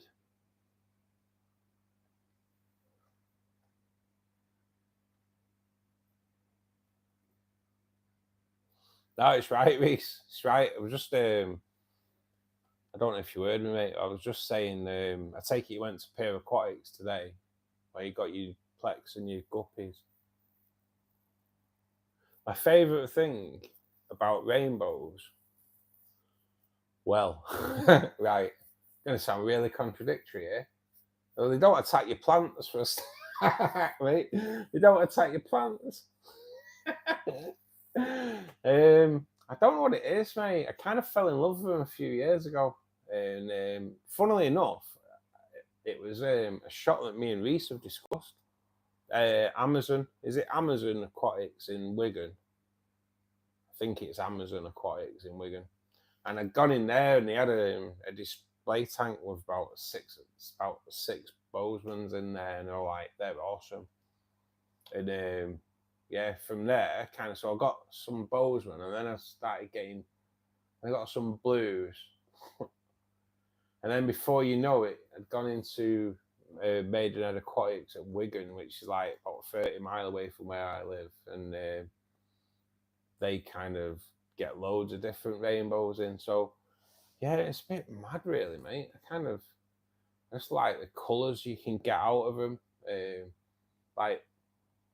No, it's right, Reese. It's right. I was just, I don't know if you heard me, mate. I was just saying, I take it you went to Pier Aquatics today, where you got your plex and your guppies. My favourite thing about rainbows, well, right, going to sound really contradictory here. Well, they don't attack your plants for a start, right? They don't attack your plants. I don't know what it is, mate. I kind of fell in love with them a few years ago. And funnily enough, it was a shot that me and Reese have discussed. Amazon, is it Amazon Aquatics in Wigan? I think it's Amazon Aquatics in Wigan. And I'd gone in there and they had a display tank with about six Bozeman's in there, and they're awesome. And yeah, from there, kind of, so I got some Bozeman, and then I got some blues. And then before you know it, I'd gone into Maidenhead Aquatics at Wigan, which is like about 30 miles away from where I live. And they kind of get loads of different rainbows in. So yeah, it's a bit mad, really, mate. I just like the colours you can get out of them. Like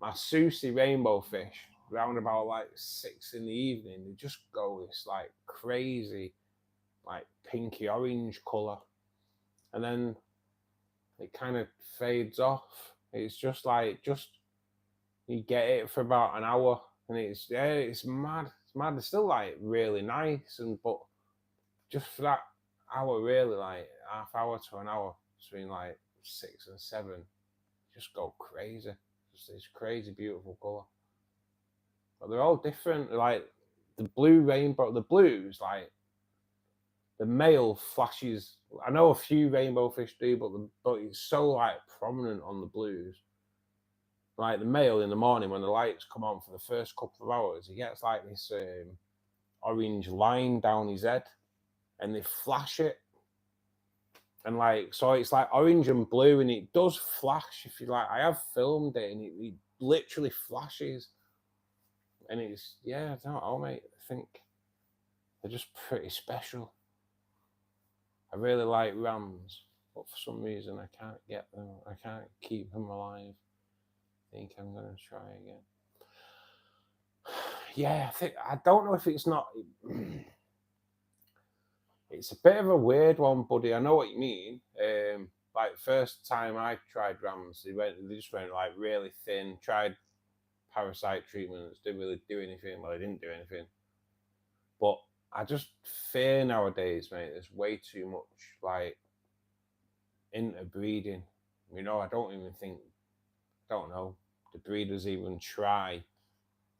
my Susie rainbow fish, round about like 6 in the evening, they just go this like crazy, like pinky orange colour, and then it kind of fades off. It's just you get it for about an hour, and it's mad. It's mad. It's still like really nice, but just for that hour, really, like half hour to an hour between like 6 and 7, just go crazy. Just this crazy beautiful colour. But they're all different. Like the blue rainbow, the blues, like the male flashes. I know a few rainbow fish do, but it's so like prominent on the blues. Like the male in the morning when the lights come on for the first couple of hours, he gets like this orange line down his head, and they flash it. And like, so it's like orange and blue, and it does flash. If you like, I have filmed it, and it literally flashes. And it's, yeah, I don't know, mate. I think they're just pretty special. I really like rams, but for some reason I can't get them. I can't keep them alive. I think I'm going to try again. Yeah, I don't know if it's not. It's a bit of a weird one, buddy. I know what you mean. Like first time I tried rams, they just went like really thin. Tried parasite treatments, didn't really do anything. Well, they didn't do anything. But I just fear nowadays, mate. There's way too much like interbreeding. You know, I don't know. The breeders even try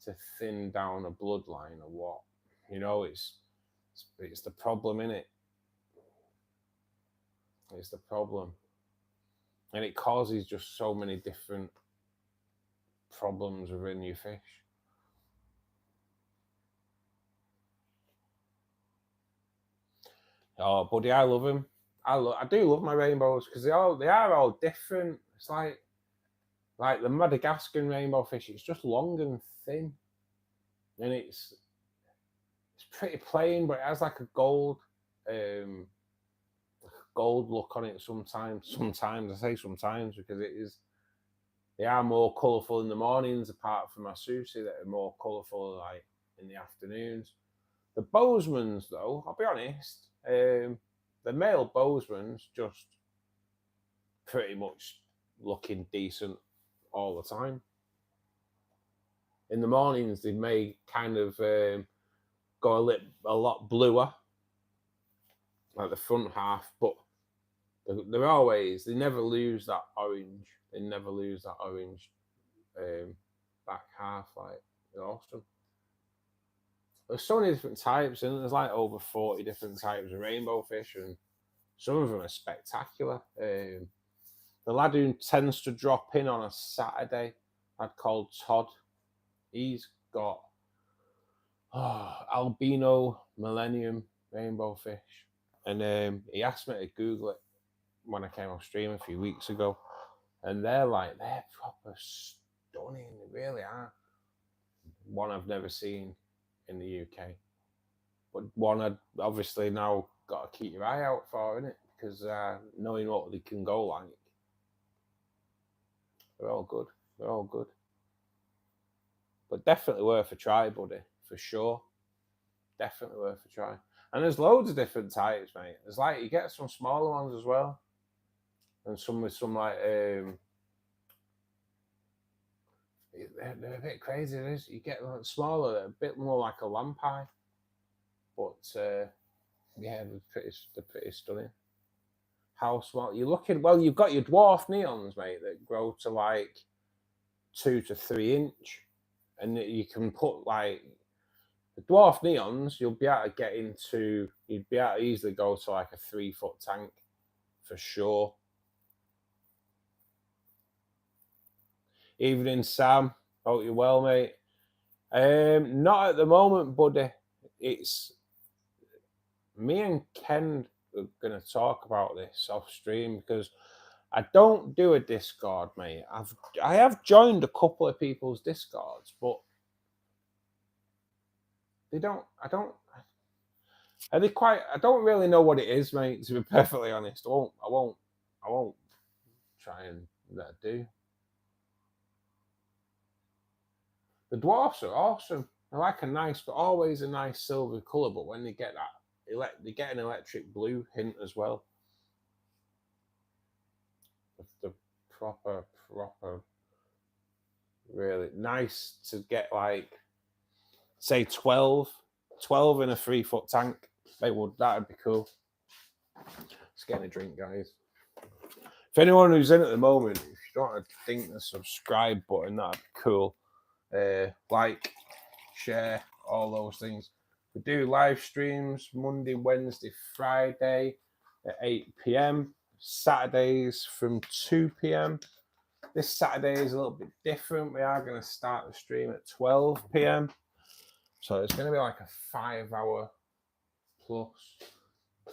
to thin down a bloodline or what. You know, it's the problem, innit? It's the problem. And it causes just so many different problems within your fish. Oh, buddy, I love them. I do love my rainbows because they are all different. It's like the Madagascan rainbow fish. It's just long and thin, and it's pretty plain, but it has like a gold look on it sometimes. Sometimes, I say sometimes, because they are more colourful in the mornings, apart from my Susie that are more colourful like in the afternoons. The Bozeman's, though, I'll be honest, the male Bozeman's just pretty much looking decent all the time. In the mornings, they may kind of go a lot bluer, like the front half, but they never lose that orange. They never lose that orange back half. Like, they're awesome. There's so many different types, and there's like over 40 different types of rainbow fish, and some of them are spectacular. The lad who tends to drop in on a Saturday, a lad called Todd, he's got albino millennium rainbow fish, and he asked me to Google it when I came off stream a few weeks ago, and they're proper stunning. They really are. One I've never seen in the UK, but one I'd obviously now got to keep your eye out for, innit? Because knowing what they can go like, they're all good. They're all good. But definitely worth a try, buddy, for sure. Definitely worth a try. And there's loads of different types, mate. There's like, you get some smaller ones as well, and some with some like they're a bit crazy. You get like smaller, a bit more like a lamprey, but yeah, they're pretty stunning. How small you're looking? Well, you've got your dwarf neons, mate, that grow to like 2 to 3 inch, and you can put like the dwarf neons. You'll be able to get into. You'd be able to easily go to like a 3-foot tank for sure. Evening, Sam. Hope you're well, mate. Not at the moment, buddy. It's me and Ken are going to talk about this off stream, because I don't do a Discord, mate. I have joined a couple of people's Discords, but I don't really know what it is, mate, to be perfectly honest. I won't try and do. The dwarfs are awesome. They're like always a nice silver colour, but when they get that, they get an electric blue hint as well. The proper, really nice to get, like, say 12 in a 3-foot tank. That'd be cool. Let's get a drink, guys. If anyone who's in at the moment, if you don't want to ding the subscribe button, that'd be cool. Like, share, all those things. We do live streams Monday, Wednesday, Friday at 8 p.m. Saturdays from 2 p.m. This Saturday is a little bit different. We are going to start the stream at 12 p.m. So it's going to be like a 5-hour plus,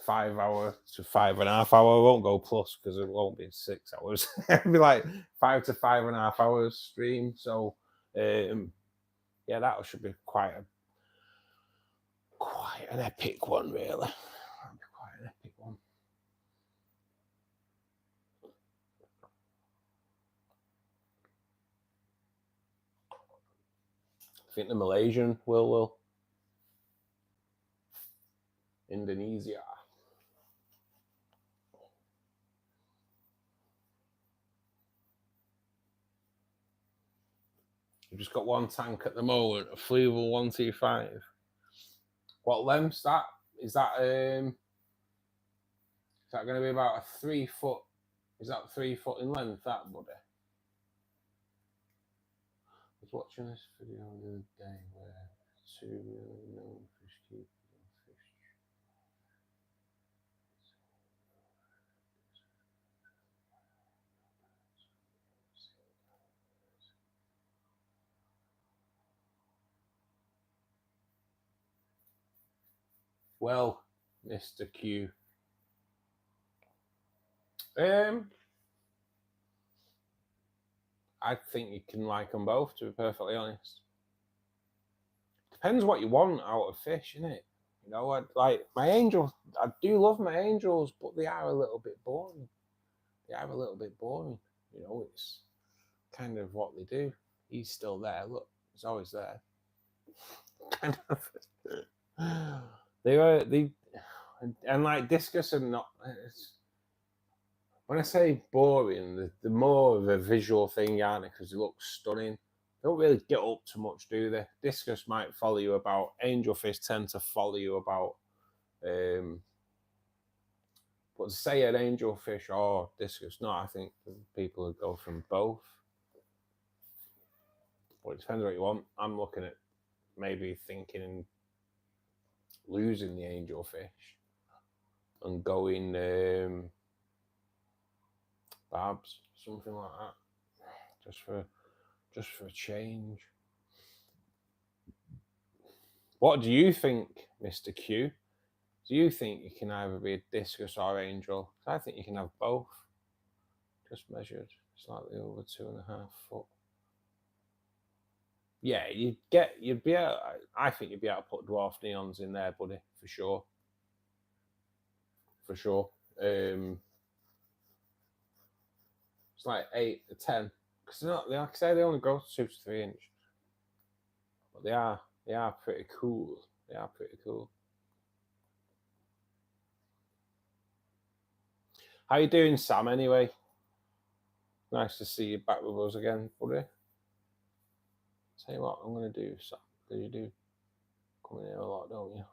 5 hour to 5.5 hour. I won't go plus because it won't be 6 hours. It'll be like 5 to 5.5 hours stream. So yeah, that should be quite an epic one, really. That'll be quite an epic one. I think the Malaysian will. Indonesia. We've just got one tank at the moment, a Fluval 125. What length's that? Is that going to be about a 3 foot? Is that 3 foot in length, that, buddy? I was watching this video the other day where 2 really known fish keepers and fish. Well, Mr. Q. I think you can like them both, to be perfectly honest. Depends what you want out of fish, innit? You know, like my angels. I do love my angels, but they are a little bit boring. You know, it's kind of what they do. He's still there. Look, he's always there. Kind of. They and like discus and not. When I say boring, the more of a visual thing, aren't it? Because it looks stunning. They don't really get up to much, do they? Discus might follow you about. Angelfish tend to follow you about. But to say an angelfish or discus, no, I think people would go from both. Well, it depends what you want. I'm looking at maybe thinking losing the angelfish and going barbs, something like that, just for a change. What do you think, Mr. Q? Do you think you can either be a discus or angel? I think you can have both. Just measured slightly over 2.5 foot. Yeah, you'd be able, I think you'd be able to put dwarf neons in there, buddy, for sure. For sure. It's like 8 to 10. Because like I say, they only go to 2 to 3 inch. But they are pretty cool. They are pretty cool. How you doing, Sam, anyway? Nice to see you back with us again, buddy. Tell you what I'm going to do, Sam, because you do come in here a lot, don't you?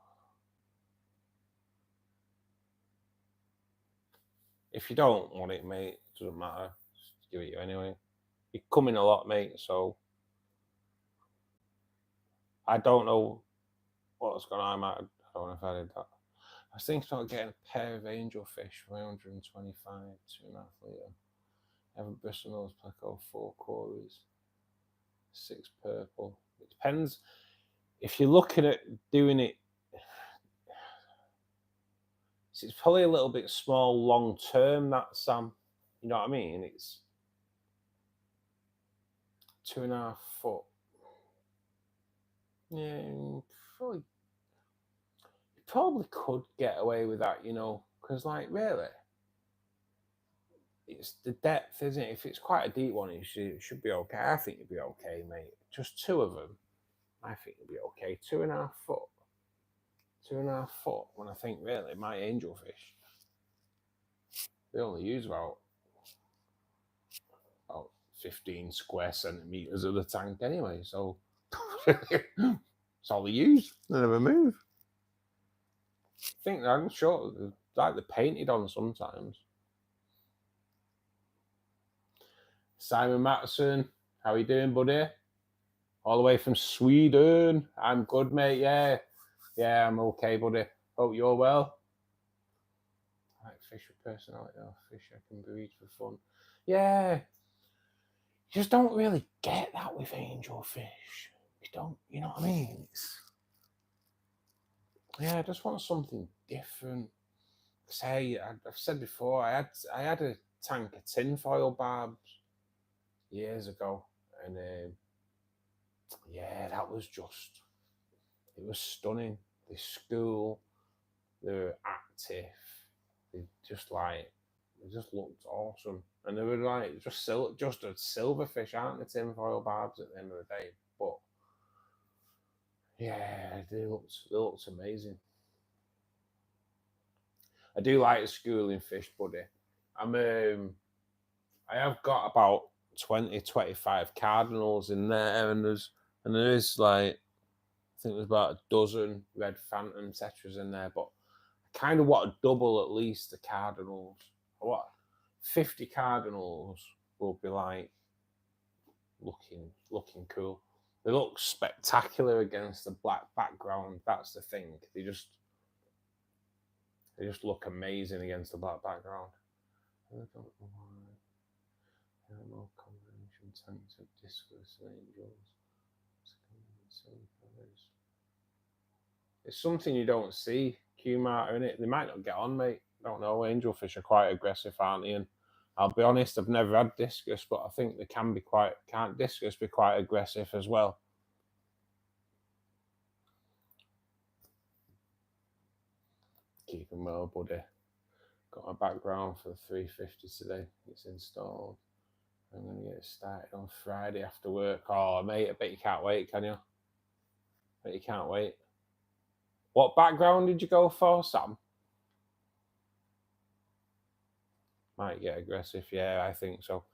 If you don't want it, mate, it doesn't matter. Just give it you anyway. You come in a lot, mate, so I don't know what's going on. I don't know if I did that. I was thinking about getting a pair of angelfish for 125, 2.5 litre. Evan Bristlenose Pleco, 4 quarries, 6 purple. It depends. If you're looking at doing it, it's probably a little bit small long term, that, Sam. You know what I mean? It's 2.5 foot. Yeah, you probably could get away with that, you know, because, like, really, it's the depth, isn't it? If it's quite a deep one, it should be okay. I think you'd be okay, mate. Just 2 of them, I think you'd be okay. 2.5 foot. 2.5 foot, when I think, really, my angelfish, they only use about 15 square centimeters of the tank anyway, so that's all they use. They never move. I think I'm sure like they're painted on sometimes. Simon Matson, how are you doing, buddy? All the way from Sweden. I'm good, mate. Yeah, I'm okay, buddy. Hope you're well. I like fish with personality. Oh, fish I can breed for fun. Yeah, you just don't really get that with angelfish. You don't, you know what I mean? I just want something different. Say, I've said before, I had a tank of tinfoil barbs years ago, and that was just, it was stunning. They school, they were active, they just looked awesome, and they were like just a silverfish, aren't the tinfoil barbs at the end of the day? But yeah, they looked amazing. I do like schooling fish, buddy. I have got about 20, 25 cardinals in there, and there is like, I think there's about a dozen red phantom tetras in there, but I kind of want to double at least the cardinals. What 50 cardinals will be like looking cool. They look spectacular against the black background. That's the thing. They just look amazing against the black background. I don't know why. More combination tanks of discus and angels. It's something you don't see, Q-Marter, in it. They might not get on, mate. I don't know. Angelfish are quite aggressive, aren't they? And I'll be honest, I've never had discus, but I think they can't discus be quite aggressive as well. Keep them well, buddy. Got my background for the 350 today. It's installed. I'm going to get it started on Friday after work. Oh, mate, I bet you can't wait, can you? I bet you can't wait. What background did you go for, Sam? Might get aggressive. Yeah, I think so.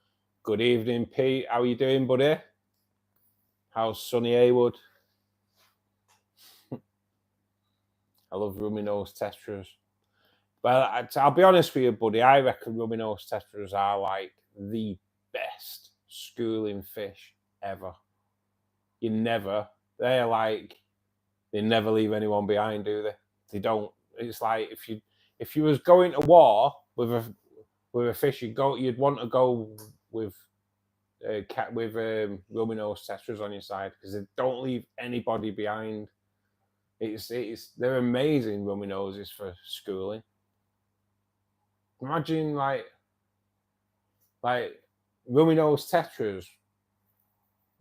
Good evening, Pete. How are you doing, buddy? How's Sunny Haywood? I love rummy nose tetras. Well, I'll be honest with you, buddy. I reckon rummy nose tetras are like the best schooling fish ever. They never leave anyone behind, do they? They don't. It's like if you was going to war with a fish, you'd want to go with rummy nose tetras on your side because they don't leave anybody behind. They're amazing rummy noses for schooling. Imagine like rummy nose tetras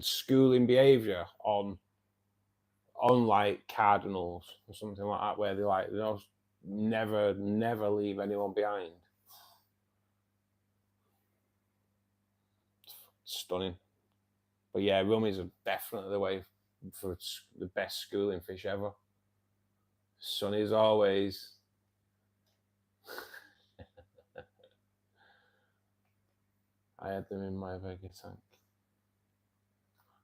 schooling behaviour on like cardinals or something like that, where they never leave anyone behind. Stunning. But yeah, rummies are definitely the way for the best schooling fish ever. Sunny's always. I had them in my Vega tank.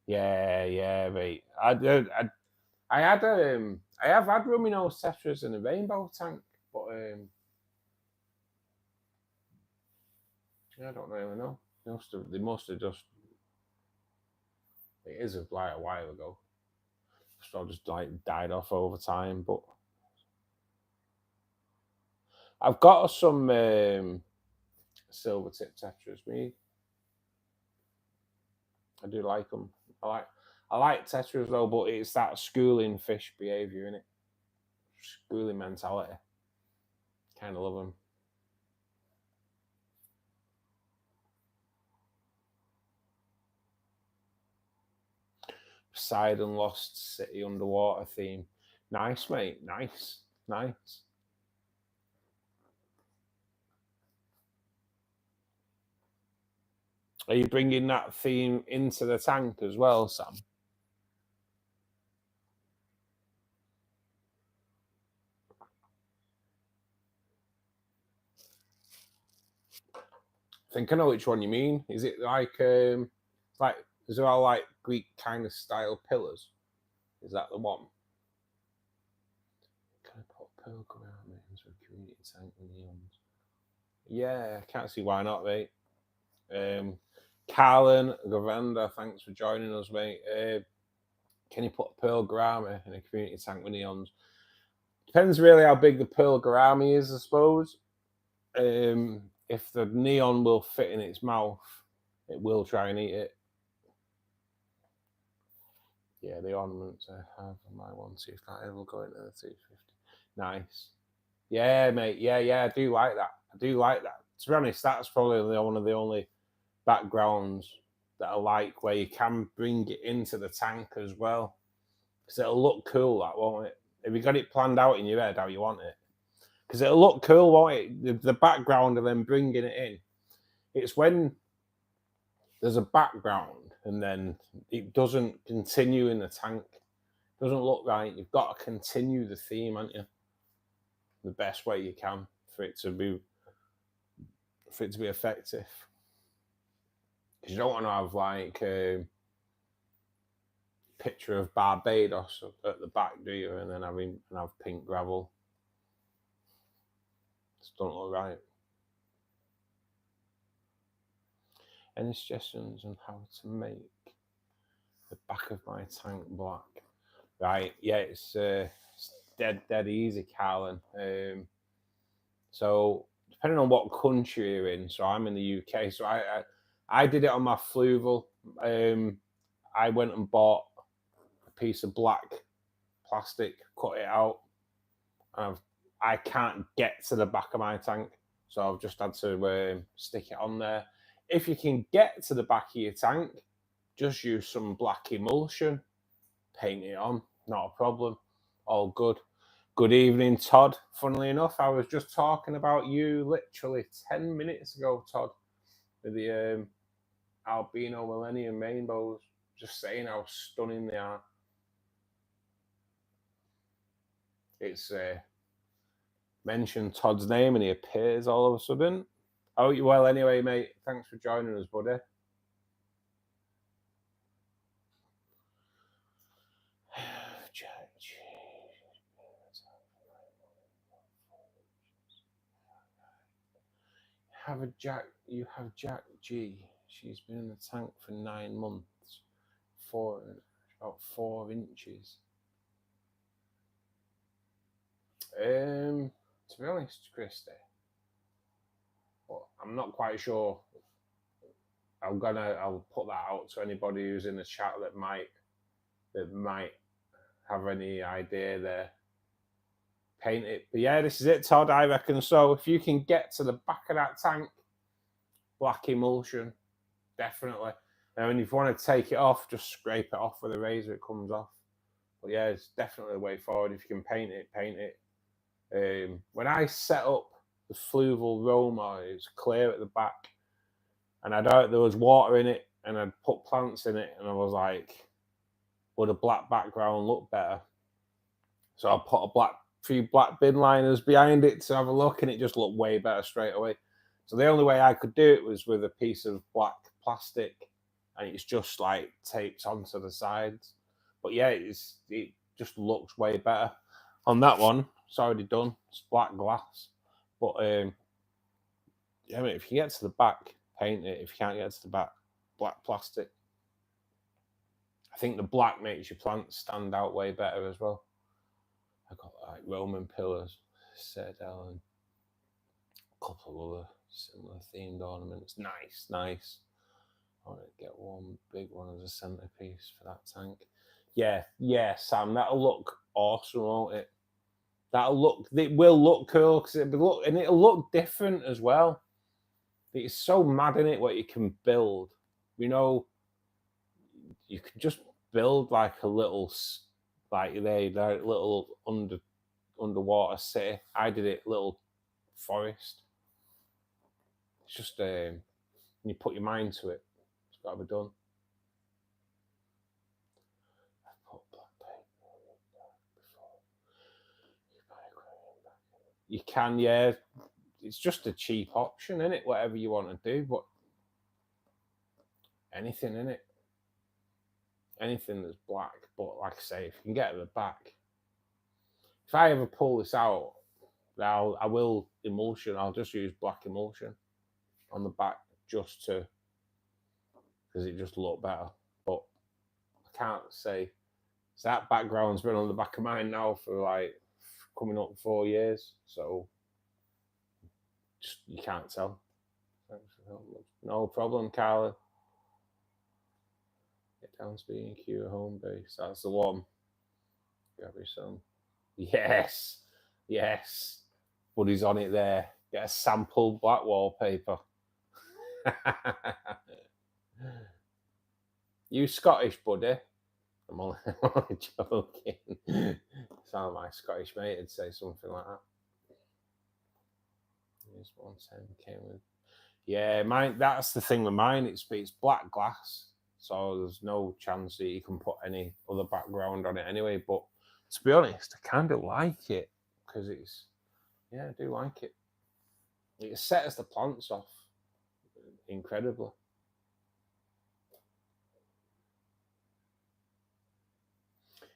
Yeah, mate. I have had rummy nose tetras in a rainbow tank, but I don't really know. They must have just. It is like a while ago. So just like died off over time, but I've got some silver tip tetras. I do like them. I like tetras though, but it's that schooling fish behaviour, innit? Schooling mentality. Kind of love them. Poseidon Lost City underwater theme. Nice, mate. Nice. Are you bringing that theme into the tank as well, Sam? I think I know which one you mean. Is it like is there all like Greek kind of style pillars? Is that the one? Can I put pearl ground into a community tank with neons? Yeah, I can't see why not, mate. Carlin Govenda, thanks for joining us, mate. Can you put pearl gourami in a community tank with neons? Depends really how big the pearl gourami is, I suppose. If the neon will fit in its mouth, it will try and eat it. Yeah, the ornaments I have on my 125 will go into the 250. Nice. Yeah, mate. Yeah, I do like that. To be honest, that's probably one of the only backgrounds that I like where you can bring it into the tank as well. Because it'll look cool, that, won't it? If you got it planned out in your head how you want it. Because it'll look cool, won't it? The background of them bringing it in. It's when there's a background and then it doesn't continue in the tank. It doesn't look right. You've got to continue the theme, haven't you? The best way you can for it to be effective. Because you don't want to have like a picture of Barbados at the back, do you? And then have pink gravel. It don't look right. Any suggestions on how to make the back of my tank black? Right, yeah, it's dead easy, Carlin. So depending on what country you're in, so I'm in the UK, so I did it on my fluval. I went and bought a piece of black plastic, cut it out, and I can't get to the back of my tank, so I've just had to stick it on there. If you can get to the back of your tank, just use some black emulsion, paint it on, not a problem, all good. Good evening, Todd. Funnily enough, I was just talking about you literally 10 minutes ago, Todd, with the albino millennium rainbows, just saying how stunning they are. It's mentioned Todd's name and he appears all of a sudden. I hope you're well anyway, mate. Thanks for joining us, buddy. have Jack G. She's been in the tank for 9 months. About 4 inches. To be honest, Christy, well, I'm not quite sure. I'll put that out to anybody who's in the chat that might have any idea there. Paint it. But yeah, this is it, Todd, I reckon. So if you can get to the back of that tank, black emulsion, definitely. And if you want to take it off, just scrape it off with a razor, it comes off. But yeah, it's definitely the way forward. If you can paint it, paint it. When I set up the fluval Roma, it was clear at the back, and there was water in it, and I'd put plants in it, and I was like, would a black background look better? So I put a few black bin liners behind it to have a look, and it just looked way better straight away. So the only way I could do it was with a piece of black plastic, and it's just like taped onto the sides. But yeah, it just looks way better. On that one, it's already done. It's black glass. But yeah, I mean, if you get to the back, paint it. If you can't get to the back, black plastic. I think the black makes your plants stand out way better as well. I got like Roman pillars, citadel, and a couple of other similar themed ornaments. Nice. I want to get one big one as a centerpiece for that tank. Yeah, Sam, that'll look awesome, won't it? It will look cool because it'll look different as well. It's so mad in it what you can build. You know, you can just build like a little, little underwater city. I did it, little forest. It's just when you put your mind to it, it's got to be done. You can, yeah. It's just a cheap option, isn't it? Whatever you want to do, but anything in it, anything that's black. But like I say, if you can get at the back, if I ever pull this out, I will emulsion. I'll just use black emulsion on the back just because it just look better. But I can't say. So that background's been on the back of mine now for like coming up 4 years, so just you can't tell. No problem, Carla. Get down to B&Q at home base. That's the one. Grab you some. Yes. Buddy's on it there. Get a sample black wallpaper. You Scottish, buddy? I'm only joking. Sound like my Scottish mate would say something like that. Here's 110 came with. Yeah, mine. That's the thing with mine. It's black glass, so there's no chance that you can put any other background on it anyway. But to be honest, I kind of like it because I do like it. It sets the plants off incredibly.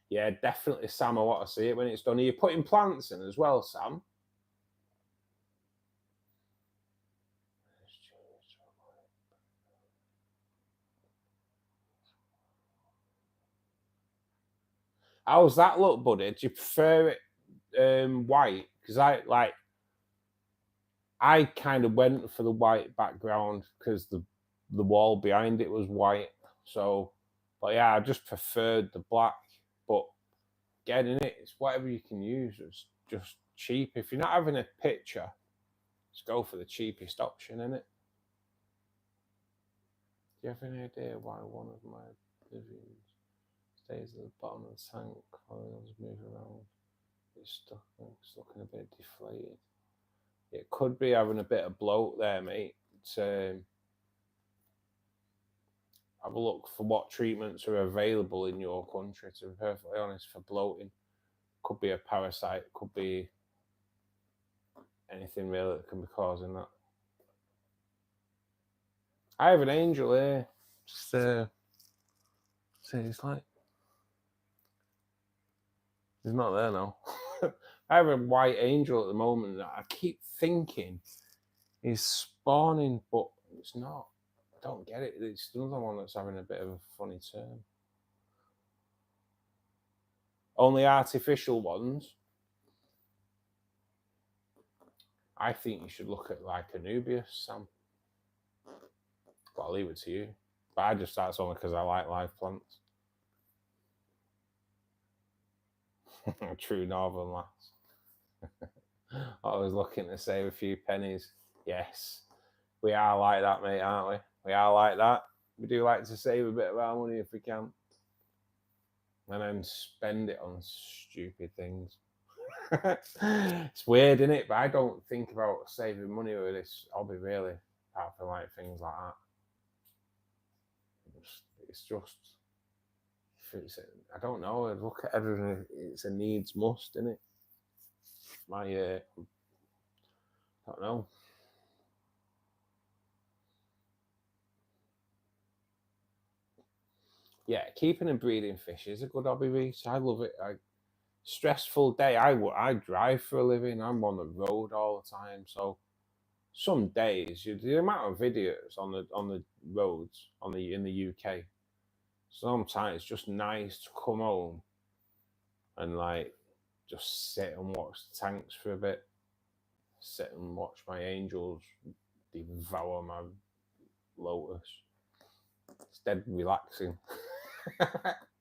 Yeah, definitely, Sam. I want to see it when it's done. Are you putting plants in as well, Sam? How's that look, buddy? Do you prefer it white? Because I kind of went for the white background because the wall behind it was white. So, but yeah, I just preferred the black. But getting it, it's whatever you can use. It's just cheap. If you're not having a picture, just go for the cheapest option, innit? Do you have any idea why one of my Vivians stays at the bottom of the tank while the others move around? It's stuck. It's looking a bit deflated. It could be having a bit of bloat there, mate. Have a look for what treatments are available in your country, to be perfectly honest, for bloating. Could be a parasite, could be anything really that can be causing that. I have an angel here. Just see, it's like he's not there now. I have a white angel at the moment that I keep thinking He's spawning, but it's not. I don't get it. It's another one that's having a bit of a funny turn. Only artificial ones. I think you should look at like Anubias, Sam. But I'll leave it to you. But that's only because I like live plants. True northern lass. I was looking to save a few pennies. Yes, we are like that, mate, aren't we? We are like that. We do like to save a bit of our money if we can. And then spend it on stupid things. It's weird, isn't it? But I don't think about saving money with this hobby, really, apart from like things like that. It's just, I don't know. I look at everything. It's a needs must, isn't it? I don't know. Yeah, keeping and breeding fish is a good hobby, Reese. I love it. Stressful day. I drive for a living. I'm on the road all the time, so some days the amount of videos on the roads in the UK. Sometimes it's just nice to come home and like just sit and watch the tanks for a bit. Sit and watch my angels devour my lotus. It's dead relaxing.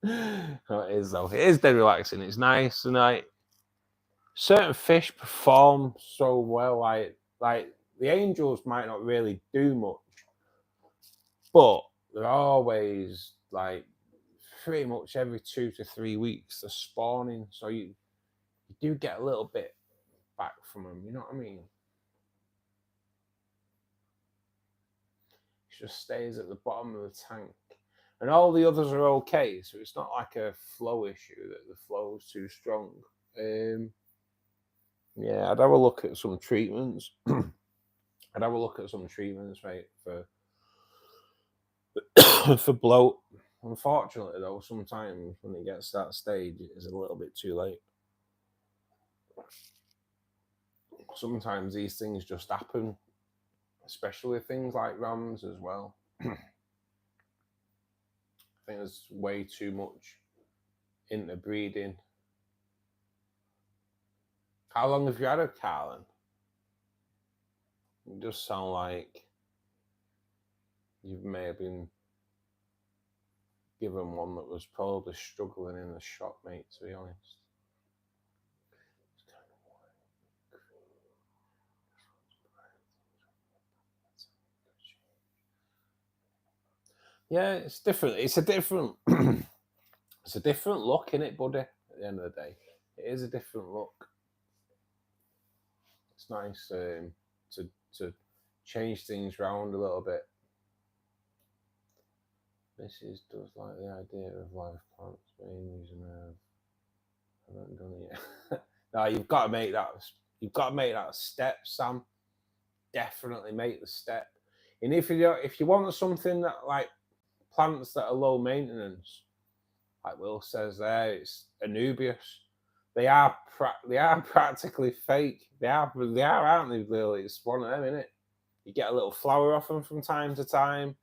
It is though. It is dead relaxing. It's nice, and like certain fish perform so well. Like the angels might not really do much, but they're always like pretty much every 2 to 3 weeks they're spawning. So you do get a little bit back from them. You know what I mean? It just stays at the bottom of the tank. And all the others are okay, so it's not like a flow issue that the flow's too strong. Yeah, I'd have a look at some treatments. I'd have a look at some treatments, mate, for for bloat. Unfortunately, though, sometimes when it gets to that stage, it is a little bit too late. Sometimes these things just happen, especially things like rams as well. I think there's way too much into breeding. How long have you had a Carlin? You just sound like you may have been given one that was probably struggling in the shop, mate, to be honest. Yeah, it's different. It's a different it's a different look, in it, buddy, at the end of the day. It is a different look. It's nice to change things around a little bit. Mrs. does like the idea of live plants being using I haven't done it yet. No, you've got to make that. You've got to make that step, Sam. Definitely make the step. And if you want something that like plants that are low maintenance, like Will says there, it's Anubias. They are practically fake. They are, aren't they, Will? It's one of them, isn't it? You get a little flower off them from time to time.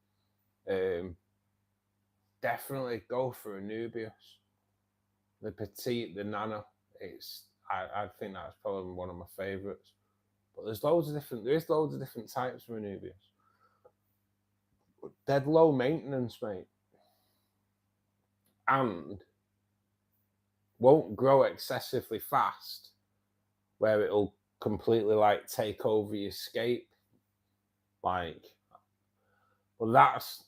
Definitely go for Anubias. The petite, the nano. I think that's probably one of my favourites. But there is loads of different types of Anubias. Dead low maintenance, mate. And won't grow excessively fast where it'll completely like take over your scape. Like, well, that's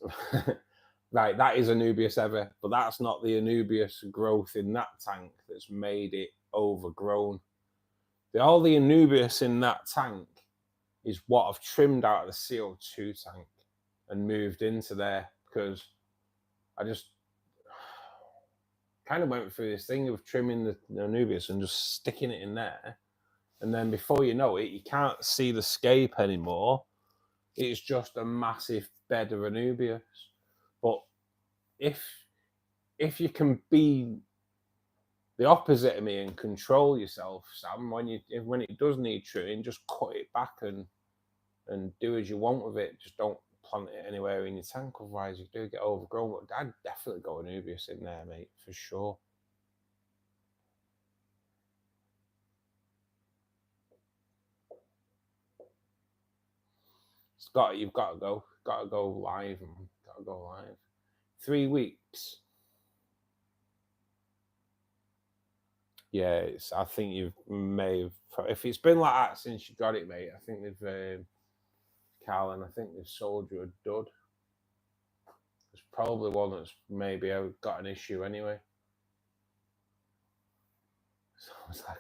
right, that is Anubias ever, but that's not the Anubias growth in that tank that's made it overgrown. All the Anubias in that tank is what I've trimmed out of the CO2 tank and moved into there, because I just kind of went through this thing of trimming the Anubias and just sticking it in there. And then before you know it, you can't see the scape anymore. It's just a massive bed of Anubias. But if you can be the opposite of me and control yourself, Sam, when it does need trimming, just cut it back and and do as you want with it. Just don't plant it anywhere in your tank, otherwise you do get overgrown. But I'd definitely go Anubias in there, mate, for sure. You've got to go live, man. Got to go live. 3 weeks. Yeah, I think you may have. If it's been like that since you got it, mate, I think they've, Carlin, I think they've sold you a dud. There's probably one that's maybe got an issue anyway. So it's like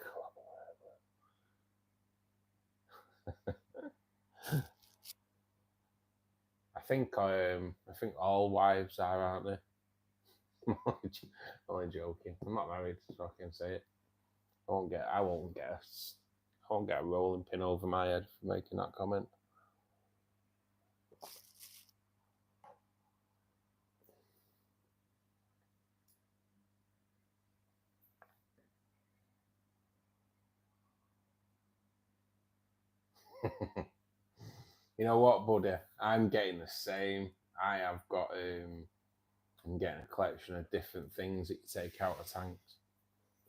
I think all wives are, aren't they? I'm only joking. I'm not married, so I can say it. I won't get a rolling pin over my head for making that comment. You know what, buddy? I'm getting the same. I'm getting a collection of different things that you take out of tanks.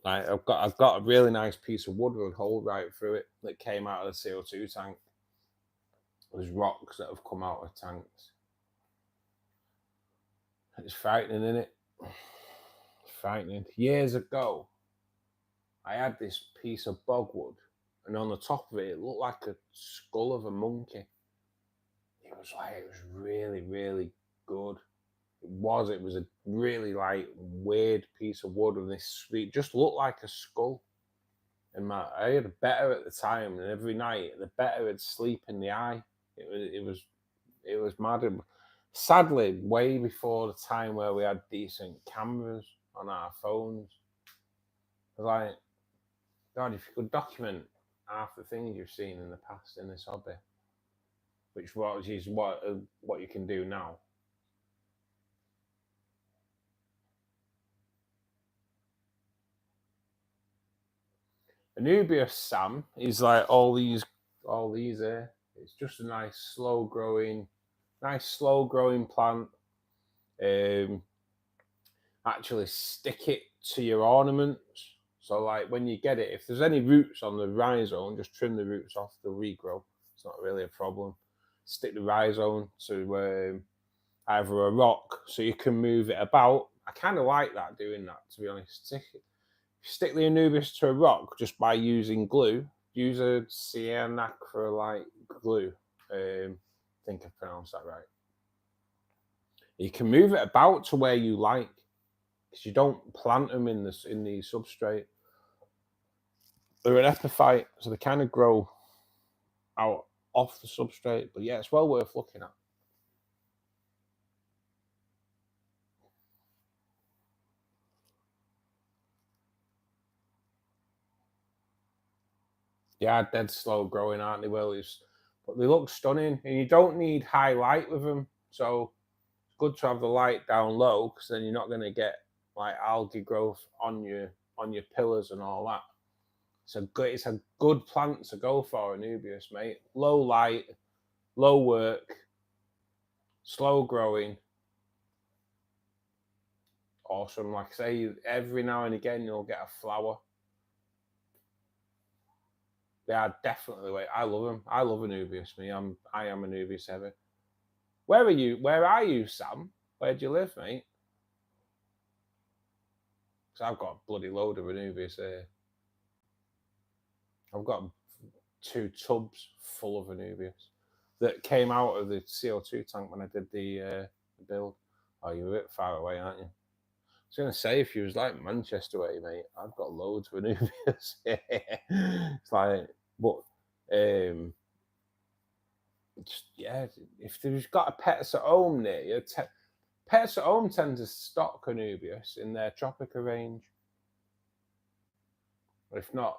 Like I've got a really nice piece of wood with a hole right through it that came out of the CO2 tank. There's rocks that have come out of tanks. It's frightening, isn't it? It's frightening. Years ago, I had this piece of bogwood, and on the top of it, it looked like a skull of a monkey. It was really, really good. It was a really weird piece of wood, and it just looked like a skull. And I had a better at the time, and every night the better would sleep in the eye. It was mad. Sadly, way before the time where we had decent cameras on our phones. I was like, God, if you could document half the things you've seen in the past in this hobby, which is what you can do now. Anubias, Sam, is like all these here. It's just a nice slow growing plant. Actually stick it to your ornaments. So like when you get it, if there's any roots on the rhizome, just trim the roots off, they'll regrow. It's not really a problem. Stick the rhizome to either a rock so you can move it about. I kind of like that, doing that, to be honest. Stick the Anubias to a rock just by using glue. Use a cyanacrylite glue. I think I've pronounced that right. You can move it about to where you like, because you don't plant them in the substrate. They're an epiphyte, so they kind of grow out off the substrate. But yeah, it's well worth looking at. Yeah, dead slow growing, aren't they, Willies? But they look stunning, and you don't need high light with them. So it's good to have the light down low, because then you're not going to get like algae growth on your pillars and all that. It's a good plant to go for, Anubias, mate. Low light, low work, slow growing. Awesome. Like I say, every now and again you'll get a flower. They are definitely. I love them. I love Anubias. I am Anubias heavy. Where are you? Where are you, Sam? Where do you live, mate? Because I've got a bloody load of Anubias here. I've got 2 tubs full of Anubias that came out of the CO2 tank when I did the build. Oh, you're a bit far away, aren't you? I was going to say, if you was like Manchester way, mate, I've got loads of Anubias. It's like, but just, yeah, if there's got a Pets at Home near you, Pets at Home tend to stock Anubias in their Tropica range. But if not,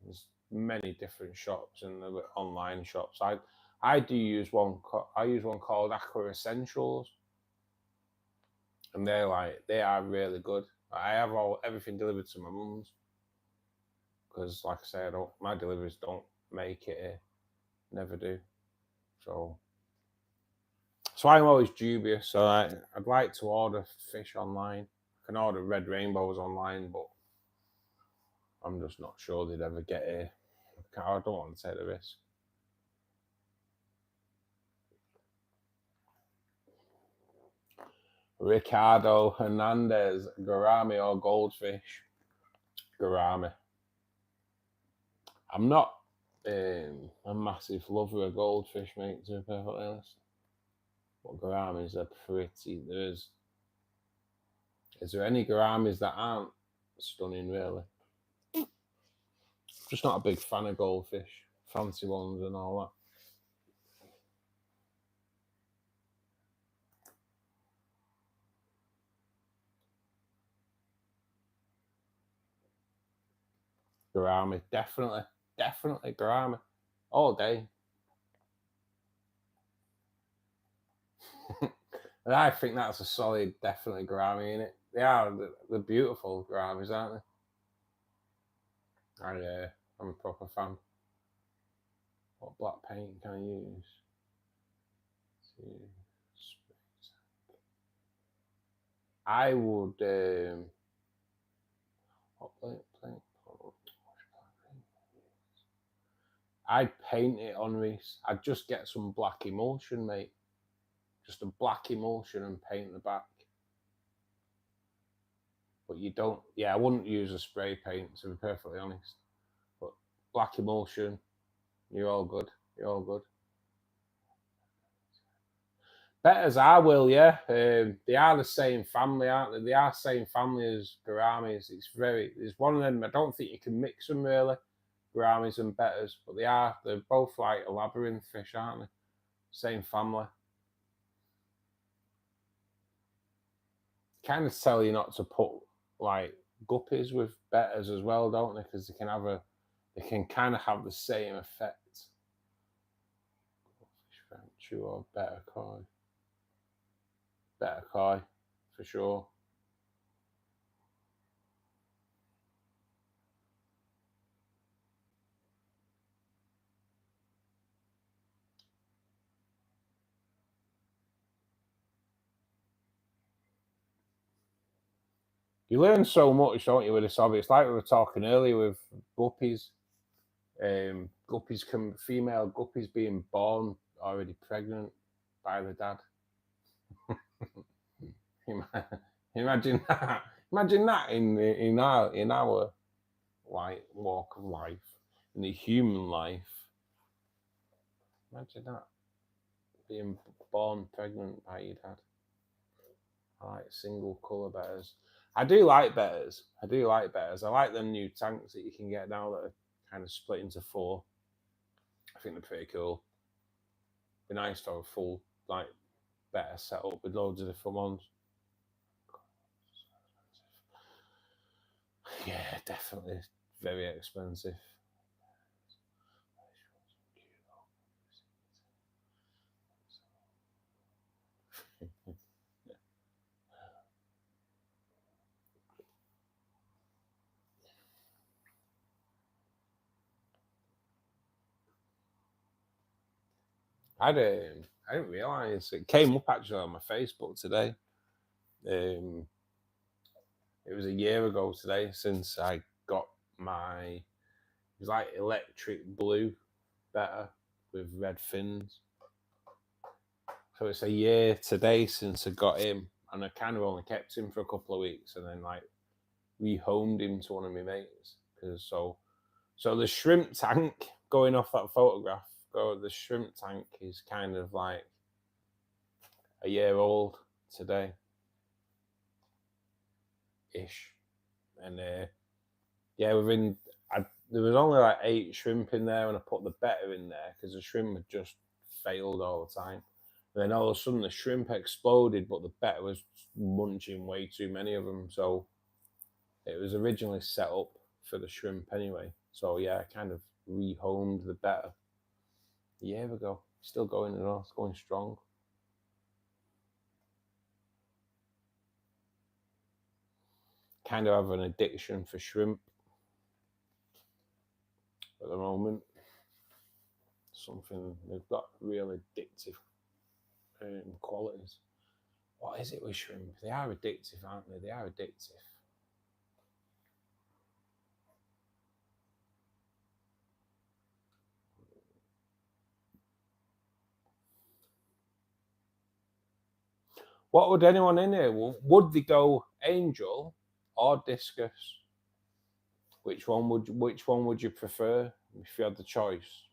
there's many different shops and the online shops. I do use one. I use one called Aqua Essentials, and they are really good. I have everything delivered to my mum's, because like I say, my deliveries don't make it here. Never do. So I'm always dubious. So I'd like to order fish online. I can order red rainbows online, but I'm just not sure they'd ever get here. I don't want to take the risk. Ricardo Hernandez, gourami or goldfish? Gourami. I'm not a massive lover of goldfish, mate, to be perfectly honest. But gouramis are pretty. Is there any gouramis that aren't stunning, really? Just not a big fan of goldfish, fancy ones and all that. Gourami, definitely gourami, all day. And I think that's a solid, definitely gourami in it. They are, they're beautiful gouramis, aren't they? I'm a proper fan. What black paint can I use? I would I'd paint it on Reese. I'd just get some black emulsion, mate. Just a black emulsion and paint the back. But you don't, I wouldn't use a spray paint, to be perfectly honest. But black emulsion, you're all good. Betters, I will, yeah. They are the same family, aren't they? They are the same family as gouramis. It's one of them, I don't think you can mix them really, gouramis and betters, but they're both like a labyrinth fish, aren't they? Same family. Kind of tell you not to put like guppies with betters as well, don't they? Because they can kind of have the same effect. True or better koi? Better koi, for sure. You learn so much, don't you, with this hobby? It's like we were talking earlier with guppies. Female guppies being born already pregnant by the dad. Imagine that. Imagine that in our like walk of life, in the human life. Imagine that, being born pregnant by your dad. I like single colour betters. I do like betters. I like them new tanks that you can get now that are kind of split into 4. I think they're pretty cool. Be nice to have a full like better setup with loads of different ones. Yeah, definitely very expensive. I didn't realise it came up actually on my Facebook today. It was a year ago today since I got it was like electric blue better with red fins. So it's a year today since I got him, and I kind of only kept him for a couple of weeks, and then like rehomed him to one of my mates. So the shrimp tank, going off that photograph, the shrimp tank is kind of like a year old today ish, and there was only like 8 shrimp in there, and I put the better in there because the shrimp had just failed all the time. And then all of a sudden the shrimp exploded, but the better was munching way too many of them. So it was originally set up for the shrimp anyway. So yeah, I kind of rehomed the better a year ago. Still going, it's going strong. Kind of have an addiction for shrimp at the moment. something. They've got real addictive qualities. What is it with shrimp? They are addictive, aren't they? They are addictive. What would anyone in here? Would they go angel or discus? Which one would you prefer if you had the choice?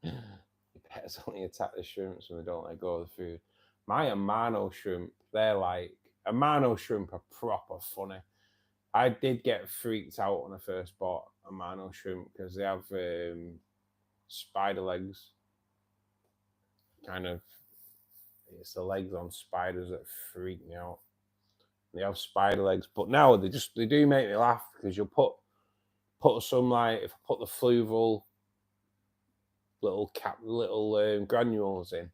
You better only attack the shrimps when they don't let go of the food. My Amano shrimp, they're like Amano shrimp are proper funny. I did get freaked out when I first bought Amano shrimp because they have spider legs. Kind of, it's the legs on spiders that freak me out. They have spider legs, but now they do make me laugh because you'll put some, like, if I put the fluval little granules in,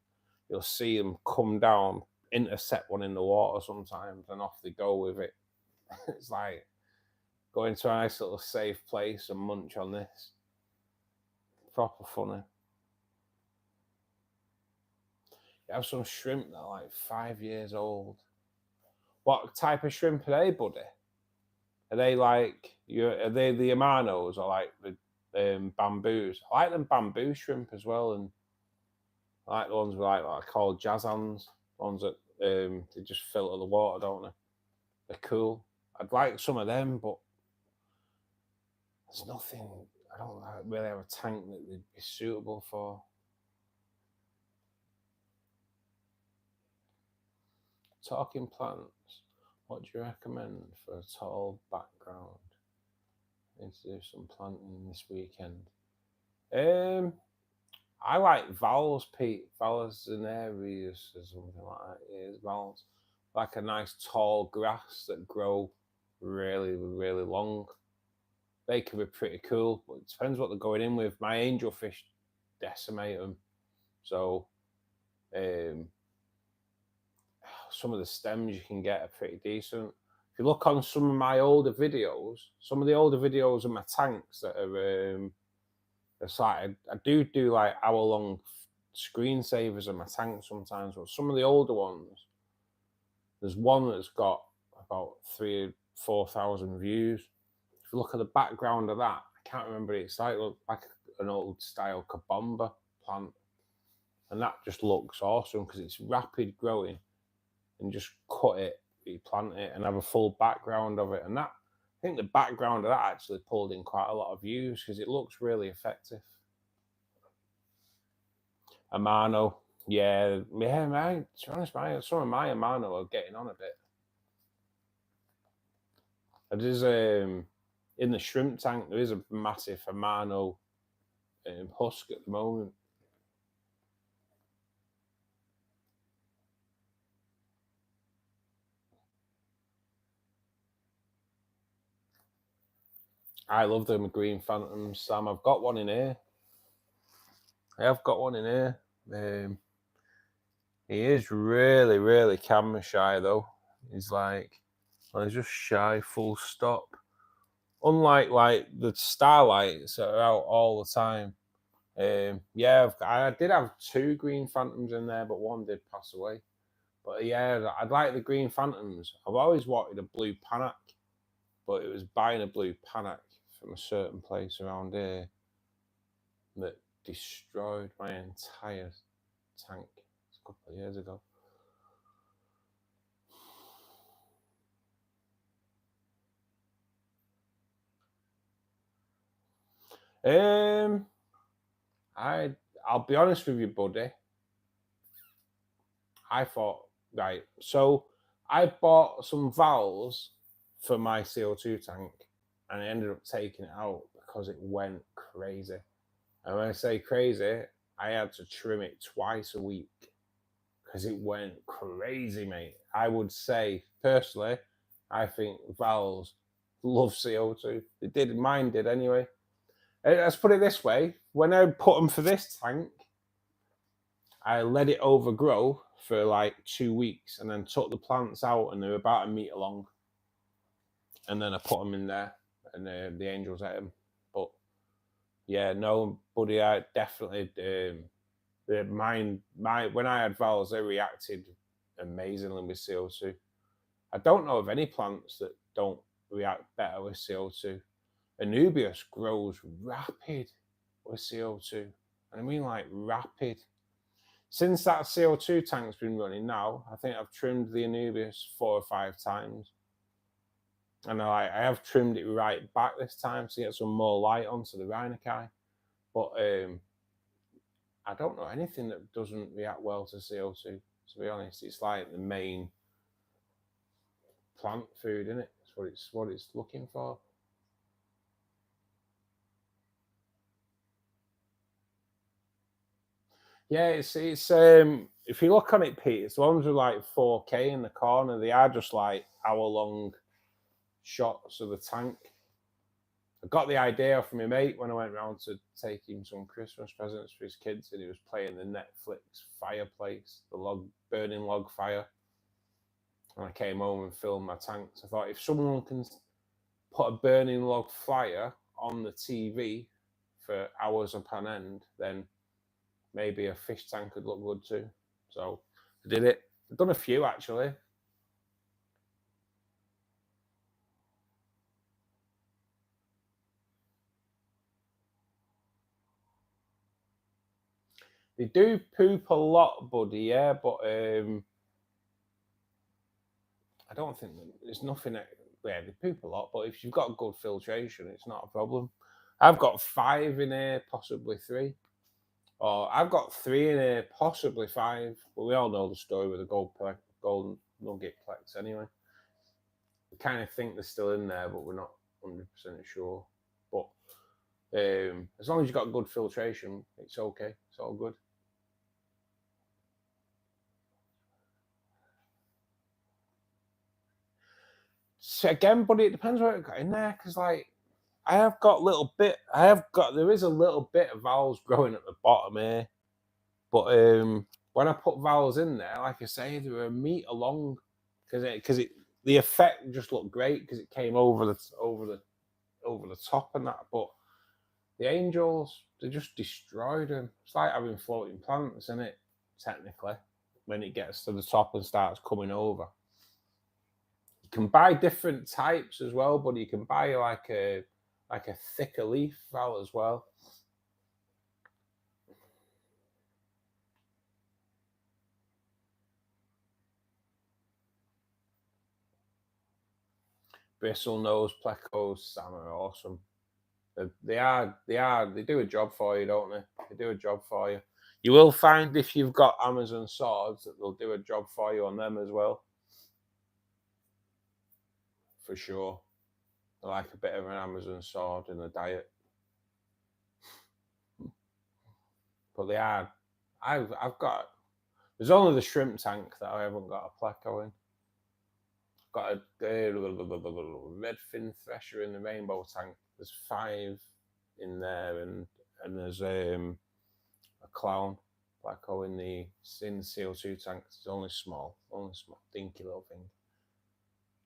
you'll see them come down, intercept one in the water sometimes, and off they go with it. It's like going to a nice little safe place and munch on this. Proper funny. You have some shrimp that are like 5 years old. What type of shrimp are they, buddy? Are they like are they the Amanos or like the bamboos? I like them bamboo shrimp as well, and I like the ones with like called jazzans, ones that they just filter the water, don't they? They're cool. I'd like some of them, but there's nothing. I don't really have a tank that they'd be suitable for. Talking plants. What do you recommend for a tall background? I need to do some planting this weekend. I like vowels, Pete. Vowels and areas or something like that. Yeah, vowels. Like a nice tall grass that grow really, really long. They can be pretty cool, but it depends what they're going in with. My angelfish decimate them. So some of the stems you can get are pretty decent. If you look on some of my older videos, some of the older videos of my tanks that are it's like I do like hour-long screensavers of my tanks sometimes, but some of the older ones, there's one that's got about 3,000 or 4,000 views. If you look at the background of that, I can't remember it. It's like an old style kabomba plant, and that just looks awesome because it's rapid growing. And just cut it, replant it, and have a full background of it. And that, I think the background of that actually pulled in quite a lot of views because it looks really effective. Amano, yeah, to be honest, some of my Amano are getting on a bit. There's in the shrimp tank, there is a massive Amano husk at the moment. I love them green phantoms, Sam. I've got one in here. I have got one in here. He is really, really camera shy though. He's like, well, he's just shy, full stop. Unlike like the starlights that are out all the time. Yeah, I did have 2 green phantoms in there, but one did pass away. But yeah, I'd like the green phantoms. I've always wanted a blue panac, but it was buying a blue panac from a certain place around here that destroyed my entire tank a couple of years ago. I'll be honest with you, buddy. I thought, right, so I bought some valves for my CO2 tank and I ended up taking it out because it went crazy. And when I say crazy, I had to trim it twice a week because it went crazy, mate. I would say, personally, I think valves love CO2. It did, mine did anyway. Let's put it this way. When I put them for this tank, I let it overgrow. for like 2 weeks, and then took the plants out, and they were about 1 meter long. And then I put them in there, and the angels ate them. But yeah, no, buddy, I definitely when I had vowels, they reacted amazingly with CO2. I don't know of any plants that don't react better with CO2. Anubias grows rapid with CO2. And I mean like rapid. Since that CO2 tank's been running now, I think I've trimmed the Anubias 4 or 5 times. And I have trimmed it right back this time to get some more light onto the Rhinocae. But I don't know anything that doesn't react well to CO2, to be honest. It's like the main plant food, isn't it? It's what it's looking for. Yeah, it's if you look on it, Pete, it's the ones with like 4K in the corner. They are just like hour-long shots of the tank. I got the idea from my mate when I went round to take him some Christmas presents for his kids, and he was playing the Netflix fireplace, the burning log fire. And I came home and filmed my tanks. I thought, if someone can put a burning log fire on the TV for hours upon end, then maybe a fish tank could look good too. So I did it. I've done a few actually. They do poop a lot, buddy, yeah, but I don't think there's nothing. Yeah, they poop a lot, but if you've got good filtration, it's not a problem. I've got 5 in here, possibly 3. Or I've got 3 in here, possibly 5. But we all know the story with the gold nugget plex anyway. We kind of think they're still in there, but we're not 100% sure. But as long as you've got good filtration, it's okay. It's all good. So again, buddy, it depends what I've got in there, because like there is a little bit of vowels growing at the bottom here, but when I put vowels in there, like I say, they were 1 meter long, because the effect just looked great because it came over the top and that. But the angels, they just destroyed them. It's like having floating plants, isn't it? Technically, when it gets to the top and starts coming over. You can buy different types as well, but you can buy like a thicker leaf vowel as well. Bristle nose plecos, Sam are awesome. They do a job for you, don't they? They do a job for you. You will find if you've got Amazon swords that they'll do a job for you on them as well. For sure. I like a bit of an Amazon sword in the diet. But they are. I've got. There's only the shrimp tank that I haven't got a pleco in. I've got a redfin thresher in the rainbow tank. There's 5 in there, and there's a clown pleco in the CO2 tank. It's only small, dinky little thing.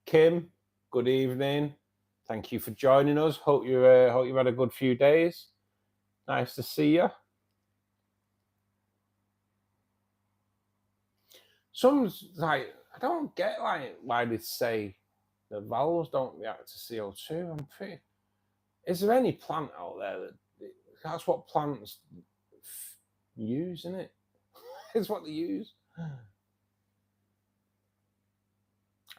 Kim, good evening. Thank you for joining us. Hope you had a good few days. Nice to see you. Some like I don't get like why they say the vowels don't react to CO2. Is there any plant out there that's what plants use, isn't it? It's what they use.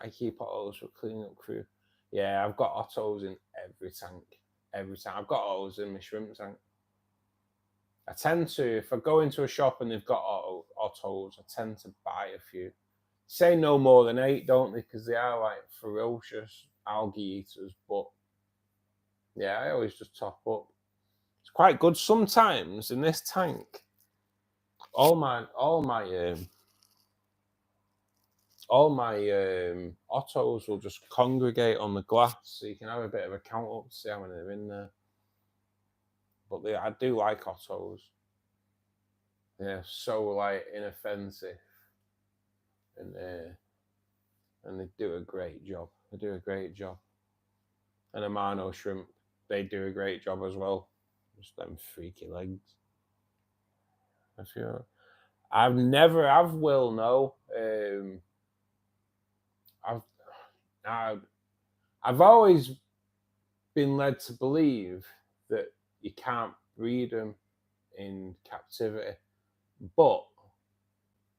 I keep autos for cleaning up crew. Yeah, I've got autos in every tank. Every time I've got autos in my shrimp tank. I tend to, if I go into a shop and they've got autos, I tend to buy a few. Say no more than 8, don't they? Because they are like ferocious algae eaters. But yeah, I always just top up. It's quite good sometimes in this tank. All my autos will just congregate on the glass, so you can have a bit of a count up to see how many are in there. But I do like autos. They're so like inoffensive. and they do a great job. They do a great job. And Amano shrimp, they do a great job as well. Just them freaky legs. I feel I've Will know. I've always been led to believe that you can't breed them in captivity, but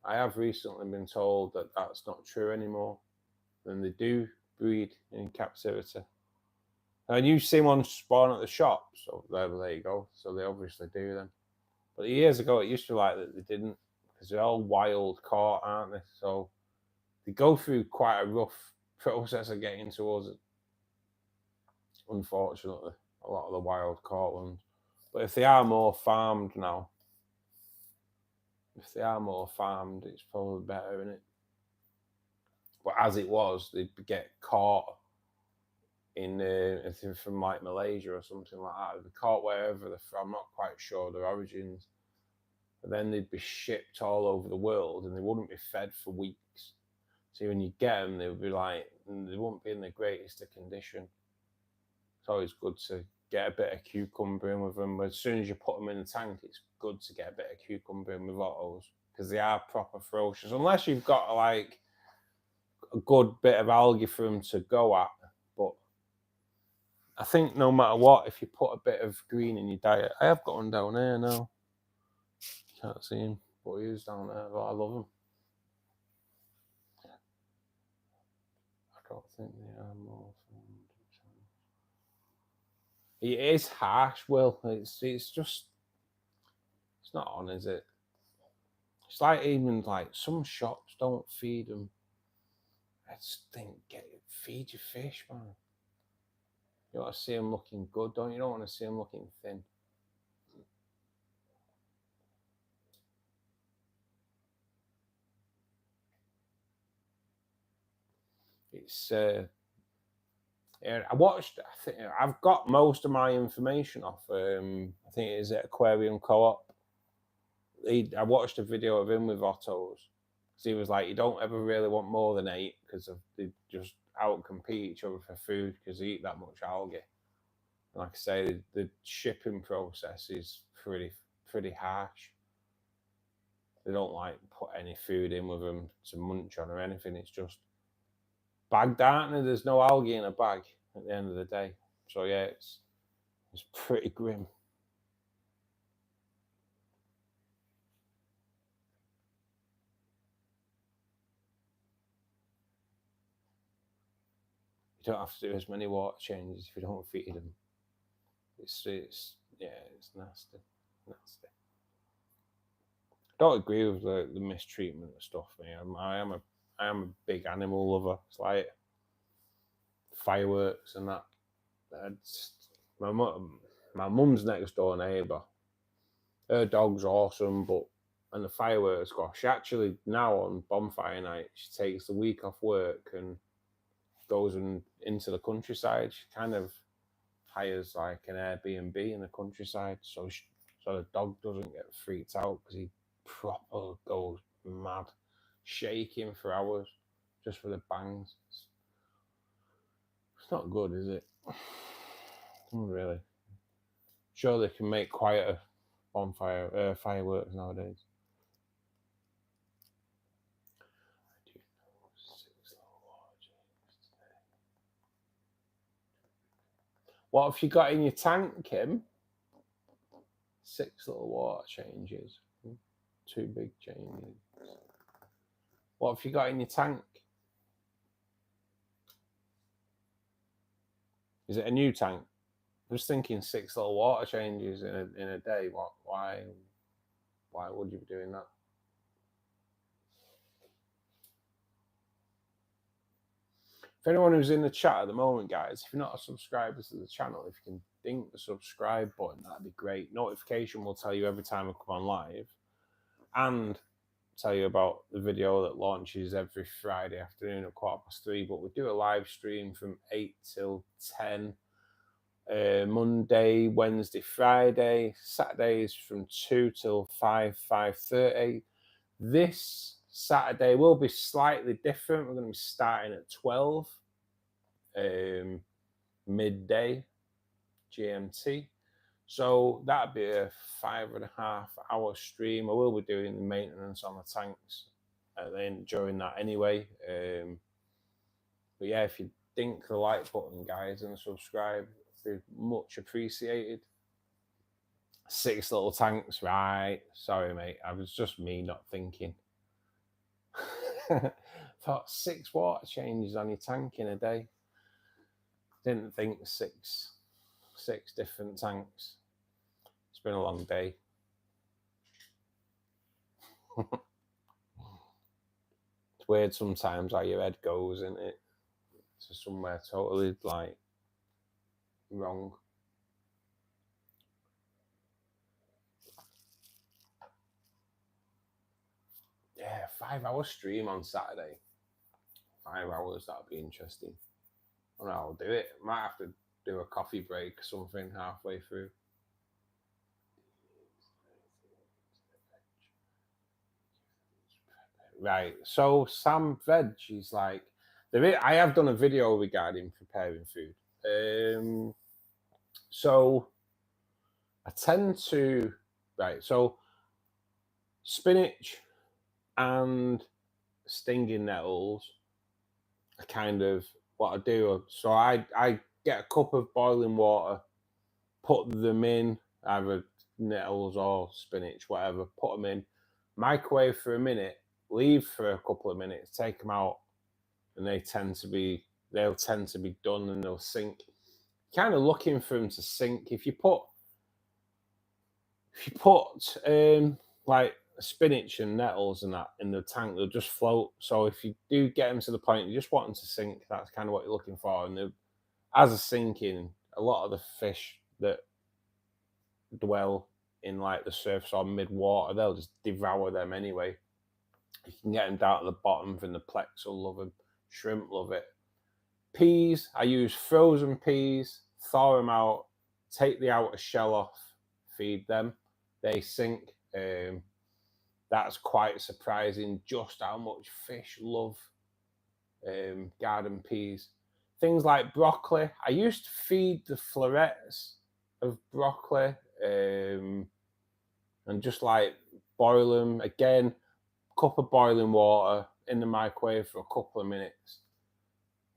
I have recently been told that that's not true anymore, and they do breed in captivity. And you see one spawn at the shop, so there you go. So they obviously do then. But years ago, it used to be like that they didn't, because they're all wild caught, aren't they? So they go through quite a rough process of getting towards it. Unfortunately, a lot of the wild caught ones. But if they are more farmed now, it's probably better, isn't it? But as it was, they'd get caught in from like Malaysia or something like that. They'd be caught wherever they're from. I'm not quite sure their origins. But then they'd be shipped all over the world, and they wouldn't be fed for weeks. So when you get them, they would be like, they wouldn't be in the greatest of condition. It's always good to get a bit of cucumber in with them. But as soon as you put them in the tank, it's good to get a bit of cucumber in with Ottos, because they are proper ferocious. Unless you've got like a good bit of algae for them to go at. But I think no matter what, if you put a bit of green in your diet, I have got one down here now. Can't see him, but he is down there. But I love him. I don't think they are more. It is harsh, Will. It's just, it's not on, is it? It's like even like some shops don't feed them. I just think, feed your fish, man. You want to see them looking good, don't you? You don't want to see them looking thin. It's I think I've got most of my information off. I think it is at Aquarium Co-op. I watched a video of him with Ottos. So he was like, you don't ever really want more than 8 because they just outcompete each other for food because they eat that much algae. And like I say, the shipping process is pretty harsh. They don't like put any food in with them to munch on or anything. It's just bagged, aren't they? There's no algae in a bag at the end of the day. So yeah, it's pretty grim. You don't have to do as many water changes if you don't feed them. It's nasty. I don't agree with the mistreatment of stuff, man. I am a big animal lover. It's like fireworks and that. My mum's next door neighbour. Her dog's awesome, and the fireworks gosh, she actually now on bonfire night, she takes the week off work and goes into the countryside. She kind of hires like an Airbnb in the countryside, so the dog doesn't get freaked out because he proper goes mad, shaking for hours just for the bangs. It's not good, is it? Not really. Sure, they can make quieter bonfire fireworks nowadays. What have you got in your tank, Kim? 6 little water changes. 2 big changes. What have you got in your tank? Is it a new tank? I'm just thinking 6 little water changes in a day. Why would you be doing that? For anyone who's in the chat at the moment, guys, if you're not a subscriber to the channel, if you can ding the subscribe button, that'd be great. Notification will tell you every time I come on live, and tell you about the video that launches every Friday afternoon at 3:15. But we do a live stream from 8 till 10. Monday, Wednesday, Friday, Saturdays from 2 till 5:30. This Saturday will be slightly different. We're going to be starting at 12 midday GMT. So that'd be a 5.5-hour stream. I will be doing the maintenance on the tanks and then during that anyway. But yeah, if you dink the like button, guys, and subscribe, it'd be much appreciated. 6 little tanks, right? Sorry, mate. I was just me not thinking. Thought 6 water changes on your tank in a day. Didn't think six different tanks. It's been a long day. It's weird sometimes how your head goes, isn't it? To somewhere totally like wrong. Yeah, 5-hour stream on Saturday. 5 hours, that'd be interesting. I don't know, I'll do it. Might have to do a coffee break or something halfway through. Right, so Sam Veg is like, I have done a video regarding preparing food. So I tend to, so spinach and stinging nettles are kind of what I do. So I get a cup of boiling water, put them in, either nettles or spinach, whatever, put them in, microwave for a minute, leave for a couple of minutes, take them out, and they'll tend to be done and they'll sink. Kind of looking for them to sink. If you put like spinach and nettles and that in the tank, they'll just float. So if you do get them to the point you just want them to sink, that's kind of what you're looking for. And as they're sinking, a lot of the fish that dwell in like the surface or mid water, they'll just devour them anyway. You can get them down at the bottom, and the plex will love them. Shrimp love it. Peas, I use frozen peas, thaw them out, take the outer shell off, feed them. They sink. That's quite surprising just how much fish love garden peas. Things like broccoli, I used to feed the florets of broccoli and just like boil them again, cup of boiling water in the microwave for a couple of minutes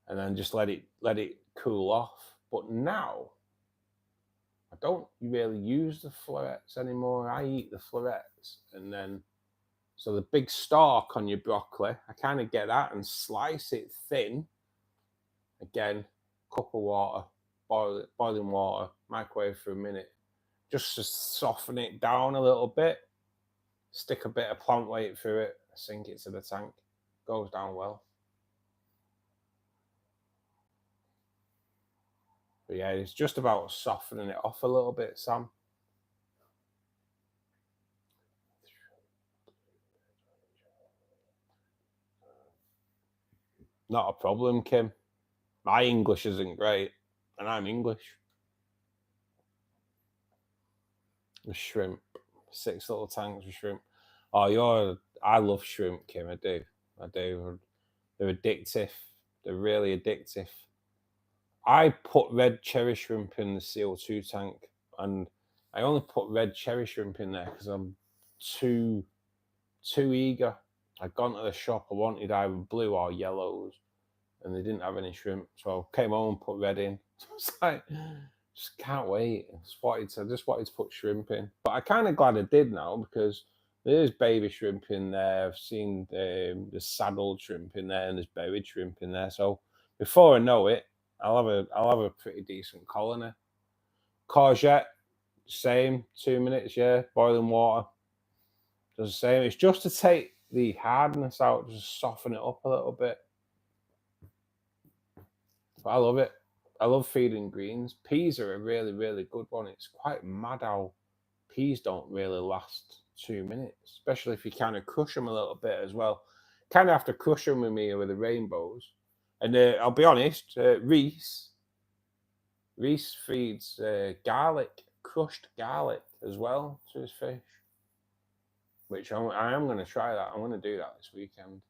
and then just let it cool off. But now I don't really use the florets anymore. I eat the florets, and then so the big stalk on your broccoli, I kind of get that and slice it thin. Again, cup of water, boiling water, microwave for a minute, just to soften it down a little bit. Stick a bit of plant weight through it, sink it to the tank, goes down well. But yeah, it's just about softening it off a little bit, Sam. Not a problem, Kim. My English isn't great, and I'm English. The shrimp, 6 little tanks of shrimp. Oh, I love shrimp, Kim. I do. They're addictive. They're really addictive. I put red cherry shrimp in the CO2 tank, and I only put red cherry shrimp in there because I'm too eager. I'd gone to the shop. I wanted either blue or yellows, and they didn't have any shrimp. So I came home and put red in. It's like, just can't wait. I just wanted to put shrimp in. But I'm kind of glad I did now, because there's baby shrimp in there. I've seen the saddled shrimp in there, and there's buried shrimp in there. So before I know it, I'll have a pretty decent colony. Courgette, same, 2 minutes, yeah, boiling water. Does the same. It's just to take the hardness out, just soften it up a little bit. But I love it. I love feeding greens. Peas are a really, really good one. It's quite mad how peas don't really last 2 minutes, especially if you kind of crush them a little bit as well. Kind of have to crush them with me with the rainbows. And I'll be honest, Reese feeds garlic, crushed garlic as well to his fish. which I am going to try that. I'm going to do that this weekend.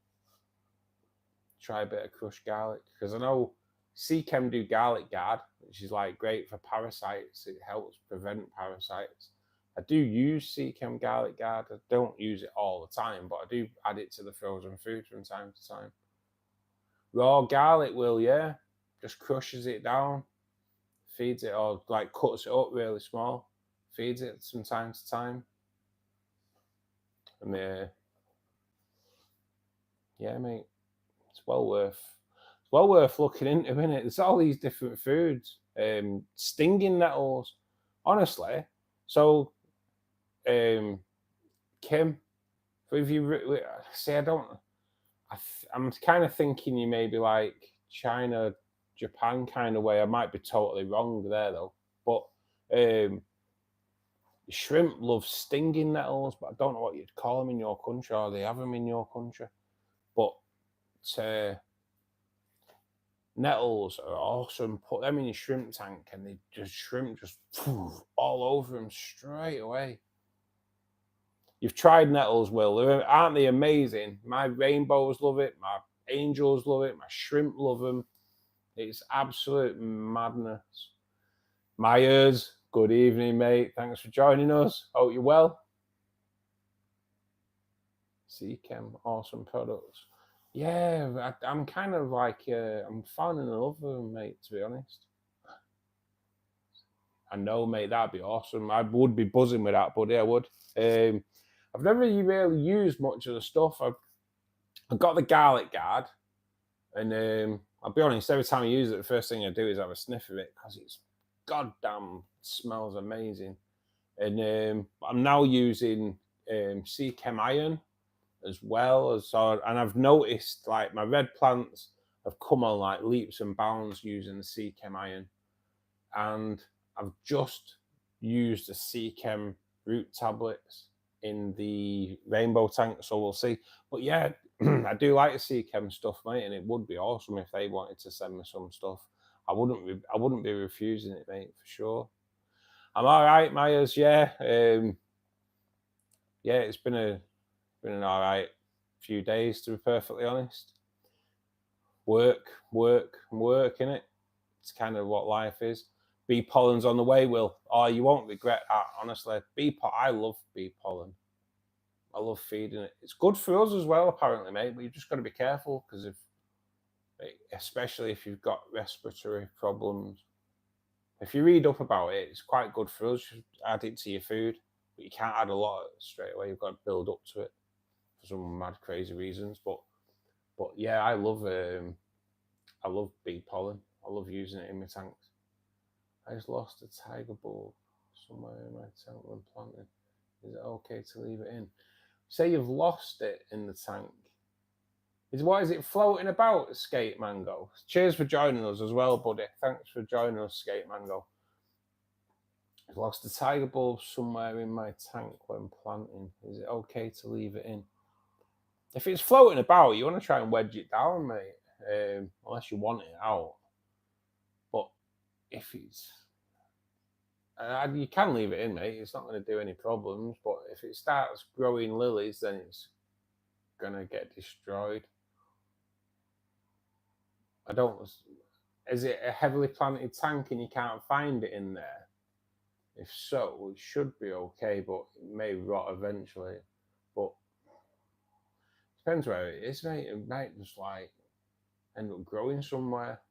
Try a bit of crushed garlic, because I know Seachem do garlic guard, which is like great for parasites. It helps prevent parasites. I do use Seachem garlic guard. I don't use it all the time, but I do add it to the frozen food from time to time. Raw garlic will, yeah, just crushes it down, feeds it, or like cuts it up really small, feeds it from time to time. And yeah, mate, it's well worth looking into, isn't it? There's all these different foods. Stinging nettles, honestly. So, Kim, if you say I'm kind of thinking you maybe like China, Japan kind of way. I might be totally wrong there though. But shrimp love stinging nettles, but I don't know what you'd call them in your country, or they have them in your country. But nettles are awesome. Put them in your shrimp tank, and shrimp just all over them straight away. You've tried nettles, Will. Aren't they amazing? My rainbows love it. My angels love it. My shrimp love them. It's absolute madness. Myers, good evening, mate. Thanks for joining us. Hope you're well. Seachem, awesome products. Yeah, I'm kind of like, I'm falling in love with them, mate, to be honest. I know, mate, that'd be awesome. I would be buzzing with that, buddy, I would. I've never really used much of the stuff. I've got the garlic guard, and I'll be honest, every time I use it, the first thing I do is have a sniff of it, because it's goddamn smells amazing. And I'm now using Seachem Iron as well, and I've noticed like my red plants have come on like leaps and bounds using the Seachem Iron, and I've just used the Seachem root tablets in the rainbow tank, so we'll see. But yeah, I do like the Seachem stuff, mate, and it would be awesome if they wanted to send me some stuff. I wouldn't be refusing it, mate, for sure. I'm all right, Myers. Yeah, yeah, it's been an all right few days, to be perfectly honest. Work, innit? It's kind of what life is. Bee pollen's on the way, Will. Oh, you won't regret that, honestly. I love bee pollen. I love feeding it. It's good for us as well, apparently, mate. But you've just got to be careful, because especially if you've got respiratory problems. If you read up about it, it's quite good for us. You add it to your food, but you can't add a lot straight away. You've got to build up to it for some mad, crazy reasons. But yeah, I love bee pollen. I love using it in my tanks. I just lost a tiger bulb somewhere in my tank when planting. Is it okay to leave it in? Say you've lost it in the tank. Is it floating about, Skate Mango? Cheers for joining us as well, buddy. Thanks for joining us, Skate Mango. I've lost a tiger bulb somewhere in my tank when planting. Is it okay to leave it in? If it's floating about, you want to try and wedge it down, mate. Unless you want it out. But if it's... you can leave it in, mate. It's not going to do any problems. But if it starts growing lilies, then it's going to get destroyed. Is it a heavily planted tank and you can't find it in there? If so, it should be okay, but it may rot eventually. But depends where it is, mate. It might just like end up growing somewhere.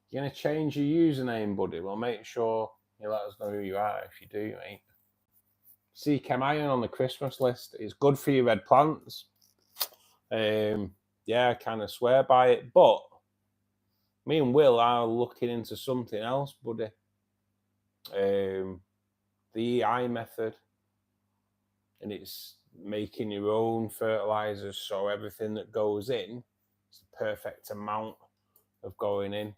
You're going to change your username, buddy? Well, make sure you let us know who you are if you do, mate. Seachem Iron on the Christmas list is good for your red plants. Yeah, I kind of swear by it. But me and Will are looking into something else, buddy. The EI method. And it's making your own fertilizers, so everything that goes in is the perfect amount of going in.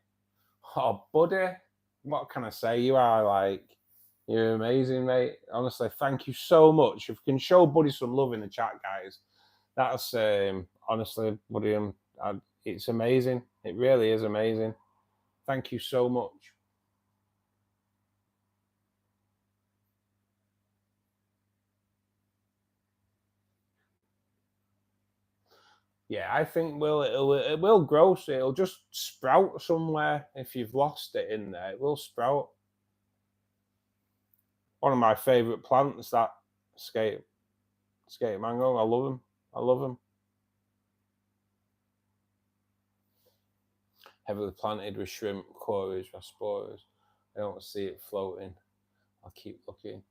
Oh, buddy, what can I say? You are like You're amazing, mate. Honestly, thank you so much. If you can show Buddy some love in the chat, guys, that's honestly, Buddy, it's amazing. It really is amazing. Thank you so much. Yeah, I think it will grow. So it'll just sprout somewhere. If you've lost it in there, it will sprout. One of my favourite plants, that skate mango. I love them. I love them. Heavily planted with shrimp, quarries, rasporas. I don't see it floating. I'll keep looking.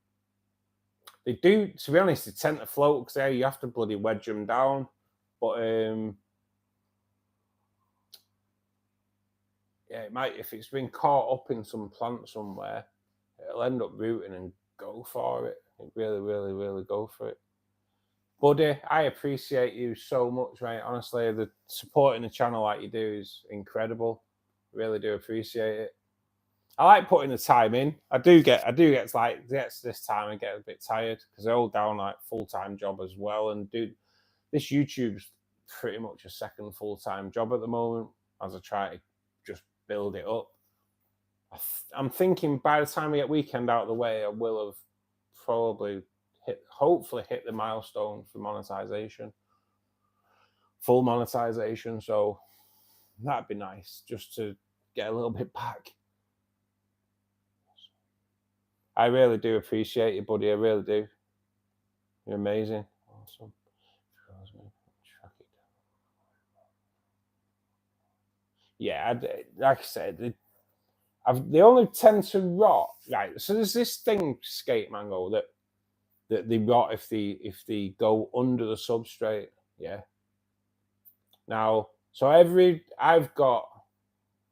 They do, to be honest, they tend to float because you have to bloody wedge them down. But yeah, it might, if it's been caught up in some plant somewhere, it'll end up rooting and go for it. It really, really, really go for it. Buddy, I appreciate you so much, mate. Honestly, the supporting the channel like you do is incredible. Really do appreciate it. I like putting the time in. I do get to like this time and get a bit tired because I hold down like full-time job as well, and do this YouTube's pretty much a second full-time job at the moment as I try to just build it up. I'm thinking by the time we get weekend out of the way, I will have probably hopefully hit the milestone for monetization, full monetization. So that'd be nice just to get a little bit back. I really do appreciate you, buddy. I really do. You're amazing. Awesome. Yeah, like I said, they only tend to rot. Right. So there's this thing, skate mango, that they rot if they go under the substrate. Yeah. Now, so I've got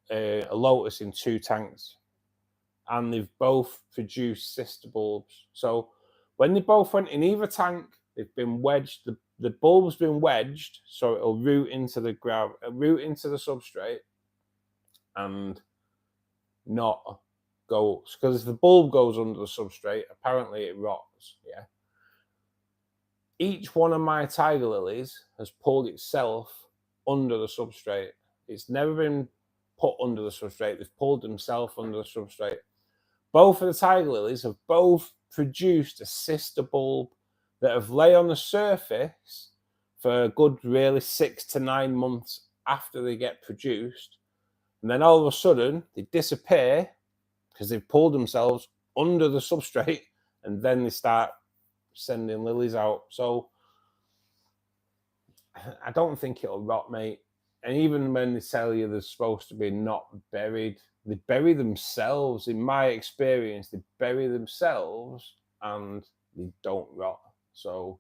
a lotus in 2 tanks, and they've both produced sister bulbs. So when they both went in either tank, they've been wedged. The bulb's been wedged, so it'll root into the ground, root into the substrate, and not go, because if the bulb goes under the substrate, apparently it rots. Yeah. Each one of my tiger lilies has pulled itself under the substrate. It's never been put under the substrate. They've pulled themselves under the substrate. Both of the tiger lilies have both produced a sister bulb that have lay on the surface for a good really 6 to 9 months after they get produced. And then all of a sudden they disappear because they've pulled themselves under the substrate, and then they start sending lilies out. So I don't think it'll rot, mate. And even when they tell you they're supposed to be not buried, they bury themselves. In my experience, they bury themselves and they don't rot. So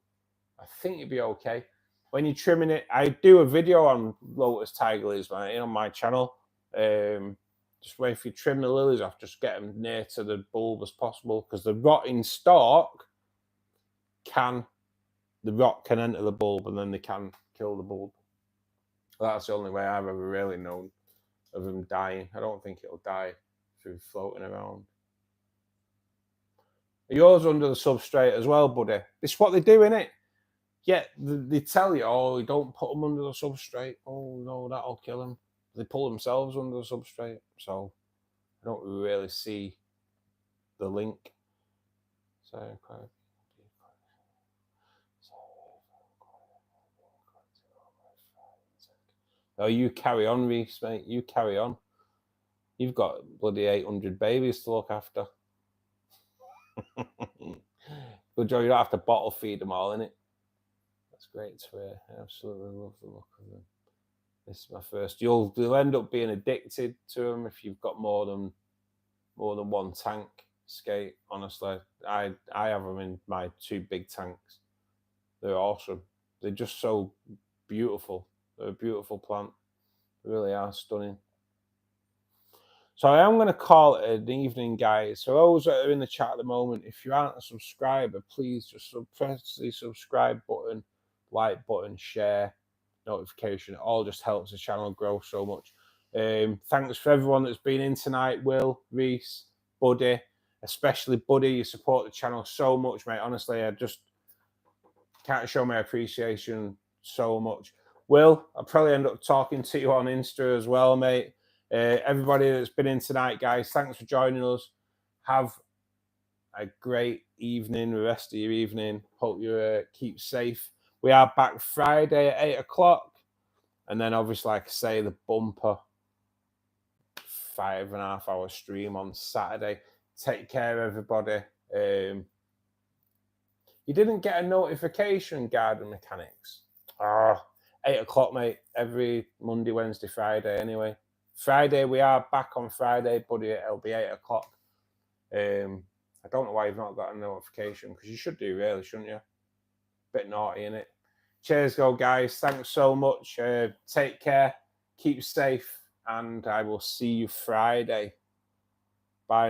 I think you'd be okay. When you're trimming it, I do a video on lotus tiger lilies, mate, on my channel. Just where if you trim the lilies off, just get them near to the bulb as possible, because the rotting stalk the rot can enter the bulb and then they can kill the bulb. That's the only way I've ever really known of them dying. I don't think it'll die through floating around. Yours under the substrate as well, buddy. This is what they do, innit? Yeah, they tell you, oh, don't put them under the substrate. Oh, no, that'll kill them. They pull themselves under the substrate. So I don't really see the link. So, oh, you carry on, Reese, mate. You carry on. You've got bloody 800 babies to look after. Good job, you don't have to bottle feed them all, innit? That's great to hear. I absolutely love the look of them. This is my first. You'll end up being addicted to them if you've got more than 1 tank skate. Honestly, I have them in my 2 big tanks. They're awesome. They're just so beautiful. They're a beautiful plant. They really are stunning. So I am going to call it an evening, guys. So those that are in the chat at the moment, if you aren't a subscriber, please just press the subscribe button, like button, share, notification. It all just helps the channel grow so much. Thanks for everyone that's been in tonight. Will, Reese, Buddy. especially Buddy. You support the channel so much, mate. Honestly, I just can't show my appreciation so much. Will, I'll probably end up talking to you on Insta as well, mate. Everybody that's been in tonight, guys, thanks for joining us. Have a great evening, the rest of your evening. Hope you keep safe. We are back Friday at 8 o'clock. And then obviously, like I say, the bumper 5.5 hour stream on Saturday. Take care, everybody. You didn't get a notification, Garden Mechanics. 8 o'clock, mate. Every Monday, Wednesday, Friday, anyway. Friday, we are back on Friday, buddy. It'll be 8 o'clock. I don't know why you've not got a notification, because you should do, really, shouldn't you? Bit naughty, innit? Cheers, go, guys. Thanks so much. Take care. Keep safe. And I will see you Friday. Bye now.